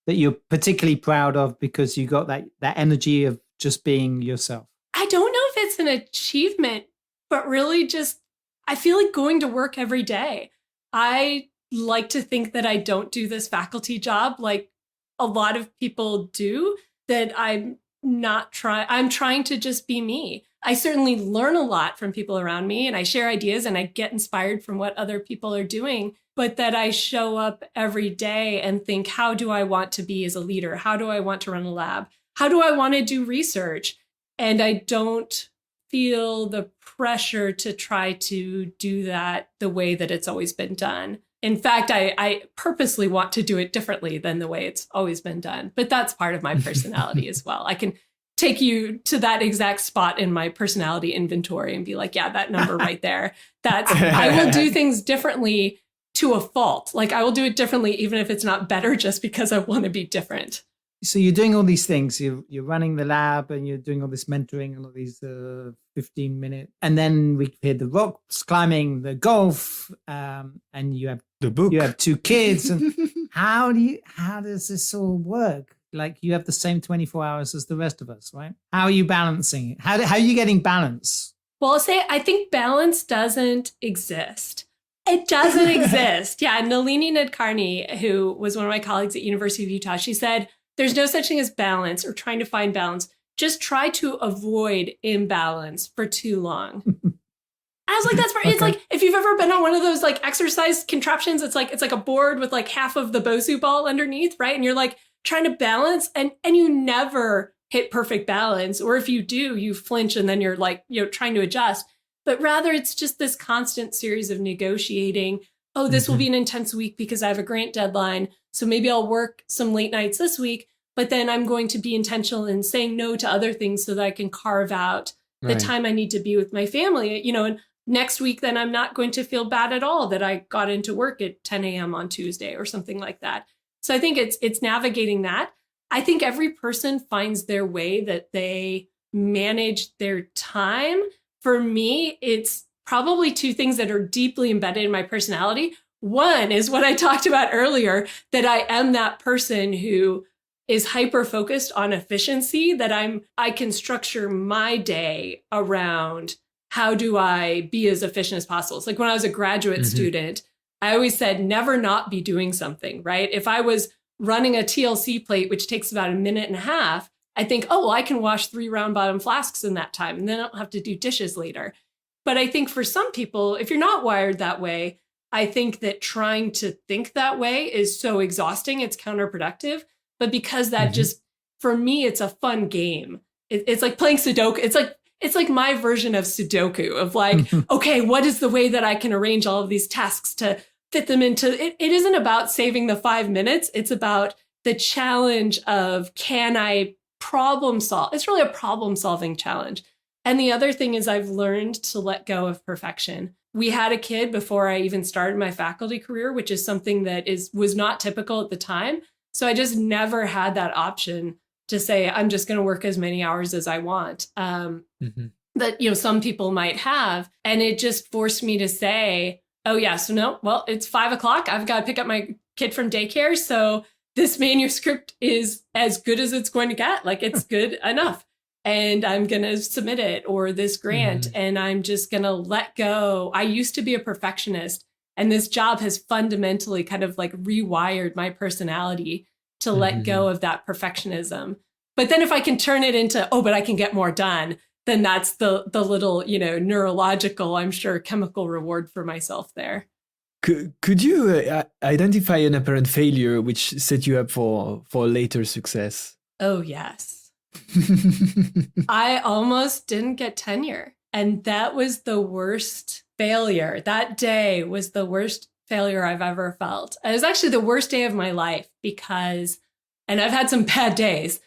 S4: you're particularly proud of because you got that energy of just being yourself?
S1: I don't know if it's an achievement, but really just, I feel like going to work every day. I like to think that I don't do this faculty job like a lot of people do, that I'm trying to just be me. I certainly learn a lot from people around me, and I share ideas and I get inspired from what other people are doing, but that I show up every day and think, how do I want to be as a leader? How do I want to run a lab? How do I want to do research? And I don't feel the pressure to try to do that the way that it's always been done. In fact, I purposely want to do it differently than the way it's always been done. But that's part of my personality as well. I can take you to that exact spot in my personality inventory and be like, yeah, that number right there. I will do things differently to a fault. Like I will do it differently, even if it's not better, just because I want to be different.
S4: So you're doing all these things. You're running the lab and you're doing all this mentoring and all these 15-minute. And then we heard the rocks climbing, the golf, and you have
S2: the book.
S4: You have 2 kids. And how does this all work? Like you have the same 24 hours as the rest of us, right? How are you balancing it? How are you getting balance?
S1: Well, I'll say I think balance doesn't exist. It doesn't exist. Yeah, Nalini Nadkarni, who was one of my colleagues at University of Utah, she said, there's no such thing as balance or trying to find balance. Just try to avoid imbalance for too long. I was like, it's like, if you've ever been on one of those like exercise contraptions, it's like a board with like half of the Bosu ball underneath, right? And you're like trying to balance and you never hit perfect balance. Or if you do, you flinch and then you're like, trying to adjust. But rather it's just this constant series of negotiating. Oh, this will be an intense week because I have a grant deadline. So maybe I'll work some late nights this week, but then I'm going to be intentional in saying no to other things so that I can carve out the time I need to be with my family, and next week, then I'm not going to feel bad at all that I got into work at 10 a.m. on Tuesday or something like that. So I think it's navigating that. I think every person finds their way that they manage their time. For me, it's probably 2 things that are deeply embedded in my personality. One is what I talked about earlier, that I am that person who is hyper-focused on efficiency, that I can structure my day around how do I be as efficient as possible. It's like when I was a graduate student, I always said never not be doing something, right? If I was running a TLC plate, which takes about 1.5 minutes, I think, oh, well, I can wash 3 round bottom flasks in that time, and then I don't have to do dishes later. But I think for some people, if you're not wired that way, I think that trying to think that way is so exhausting, it's counterproductive. But because that just, for me, it's a fun game. It's like playing Sudoku. It's like my version of Sudoku of like, okay, what is the way that I can arrange all of these tasks to fit them into, it isn't about saving the 5 minutes. It's about the challenge of, can I problem solve? It's really a problem solving challenge. And the other thing is I've learned to let go of perfection. We had a kid before I even started my faculty career, which is something that was not typical at the time. So I just never had that option to say, I'm just going to work as many hours as I want. That, some people might have. And it just forced me to say, oh, yeah, so no, well, it's 5 o'clock. I've got to pick up my kid from daycare. So this manuscript is as good as it's going to get. Like, it's good enough. And I'm going to submit it, or this grant, and I'm just going to let go. I used to be a perfectionist, and this job has fundamentally kind of like rewired my personality to let go of that perfectionism. But then if I can turn it into, oh, but I can get more done, then that's the little, neurological, I'm sure, chemical reward for myself there.
S2: Could you identify an apparent failure which set you up for later success?
S1: Oh, yes. I almost didn't get tenure. And that was the worst failure. That day was the worst failure I've ever felt. It was actually the worst day of my life because, and I've had some bad days,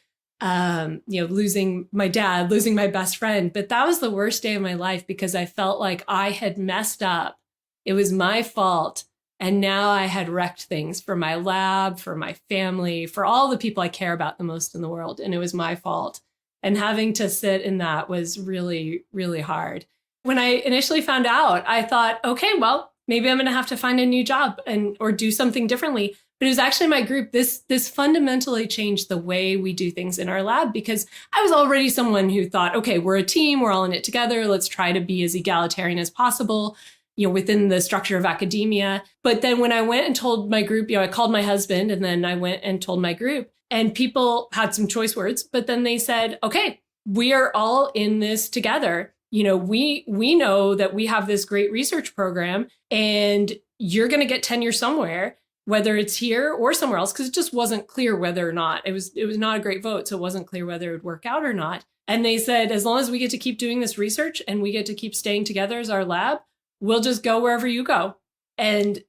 S1: losing my dad, losing my best friend, but that was the worst day of my life because I felt like I had messed up. It was my fault. And now I had wrecked things for my lab, for my family, for all the people I care about the most in the world. And it was my fault. And having to sit in that was really, really hard. When I initially found out, I thought, okay, well, maybe I'm going to have to find a new job or do something differently. But it was actually my group. This fundamentally changed the way we do things in our lab because I was already someone who thought, okay, we're a team. We're all in it together. Let's try to be as egalitarian as possible, within the structure of academia. But then when I went and told my group, I called my husband and then I went and told my group and people had some choice words, but then they said, okay, we are all in this together. We know that we have this great research program and you're going to get tenure somewhere, whether it's here or somewhere else, because it just wasn't clear whether or not it was not a great vote. So it wasn't clear whether it would work out or not. And they said, as long as we get to keep doing this research and we get to keep staying together as our lab, we'll just go wherever you go. And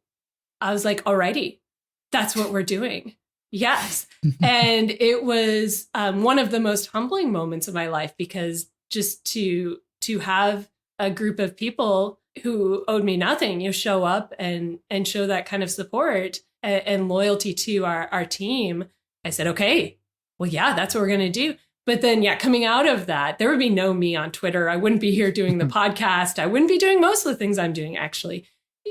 S1: I was like, alrighty, that's what we're doing. Yes. And it was one of the most humbling moments of my life because just to have a group of people who owed me nothing, show up and show that kind of support and loyalty to our team. I said, okay, well, yeah, that's what we're going to do. But then, coming out of that, there would be no me on Twitter. I wouldn't be here doing the podcast. I wouldn't be doing most of the things I'm doing, actually.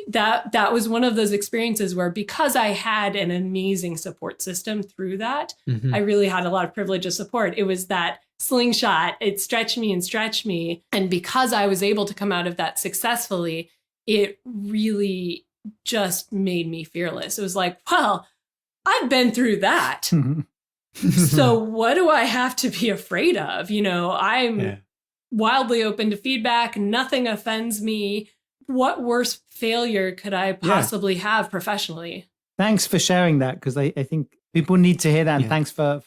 S1: That was one of those experiences where because I had an amazing support system through that, I really had a lot of privilege of support. It was that slingshot. It stretched me and stretched me. And because I was able to come out of that successfully, it really just made me fearless. It was like, well, I've been through that. So what do I have to be afraid of? I'm wildly open to feedback. Nothing offends me. What worse failure could I possibly have professionally?
S4: Thanks for sharing that because I think people need to hear that. And thanks for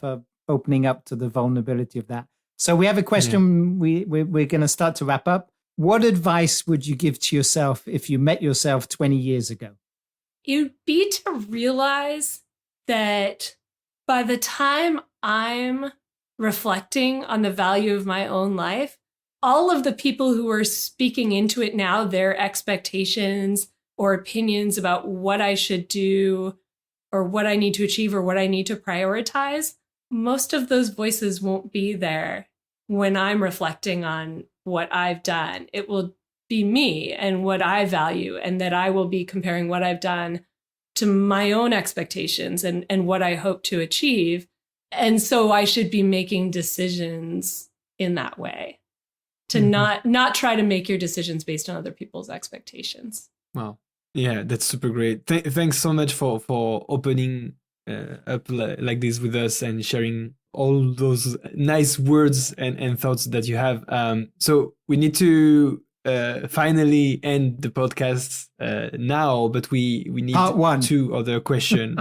S4: opening up to the vulnerability of that. So we have a question. We're going to start to wrap up. What advice would you give to yourself if you met yourself 20 years ago?
S1: It would be to realize that by the time I'm reflecting on the value of my own life, all of the people who are speaking into it now, their expectations or opinions about what I should do or what I need to achieve or what I need to prioritize, most of those voices won't be there when I'm reflecting on what I've done. It will be me and what I value, and that I will be comparing what I've done to my own expectations and what I hope to achieve. And so I should be making decisions in that way, to not try to make your decisions based on other people's expectations.
S2: Wow. Yeah, that's super great. Thanks so much for opening up like this with us and sharing all those nice words and thoughts that you have. So we need to finally end the podcast now, but we need
S4: Part one.
S2: 2 other questions.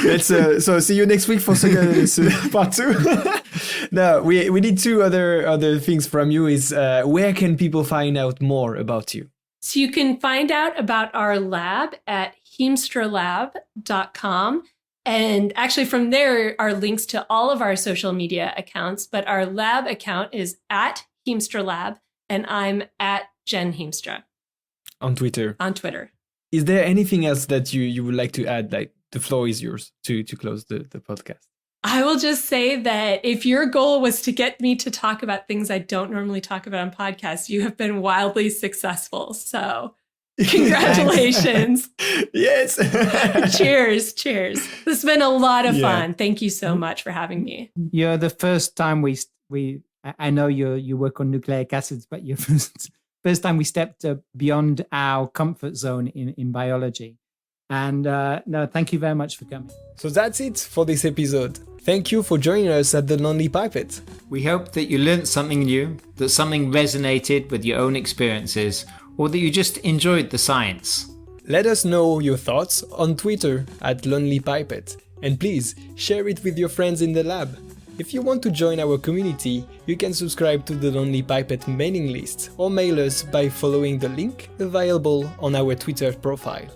S2: Let's so see you next week for part 2. No, we need 2 other things from you. Is where can people find out more about you?
S1: So you can find out about our lab at heemstralab.com. And actually from there are links to all of our social media accounts, but our lab account is at Heemstra Lab, and I'm at Jen Heemstra.
S2: On Twitter.
S1: On Twitter.
S2: Is there anything else that you would like to add? Like, the floor is yours to close the podcast.
S1: I will just say that if your goal was to get me to talk about things I don't normally talk about on podcasts, you have been wildly successful. So congratulations.
S2: Yes.
S1: Cheers. This has been a lot of fun. Thank you so much for having me.
S4: You're the first time I know you work on nucleic acids, but you're first time we stepped beyond our comfort zone in biology. And no, thank you very much for coming.
S2: So that's it for this episode. Thank you for joining us at the Lonely Pipette.
S3: We hope that you learnt something new, that something resonated with your own experiences, or that you just enjoyed the science.
S2: Let us know your thoughts on Twitter at Lonely Pipette, and please share it with your friends in the lab. If you want to join our community, you can subscribe to the Lonely Pipette mailing list or mail us by following the link available on our Twitter profile.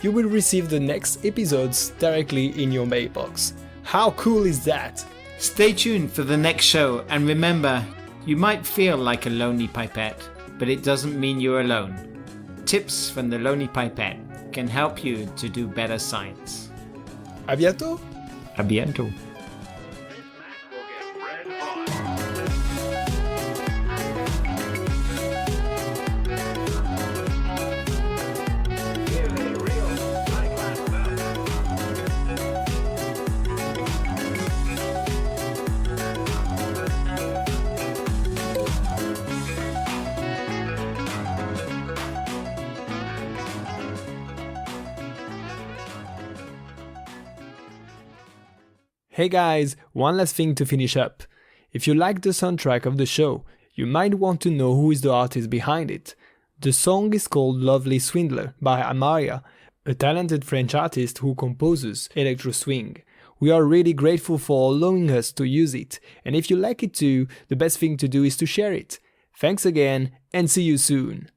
S2: You will receive the next episodes directly in your mailbox. How cool is that?
S3: Stay tuned for the next show, and remember, you might feel like a lonely pipette, but it doesn't mean you're alone. Tips from the Lonely Pipette can help you to do better science.
S2: À bientôt!
S3: A bientôt!
S2: Hey guys, one last thing to finish up. If you like the soundtrack of the show, you might want to know who is the artist behind it. The song is called Lovely Swindler by Amaria, a talented French artist who composes electro swing. We are really grateful for allowing us to use it, and if you like it too, the best thing to do is to share it. Thanks again, and see you soon!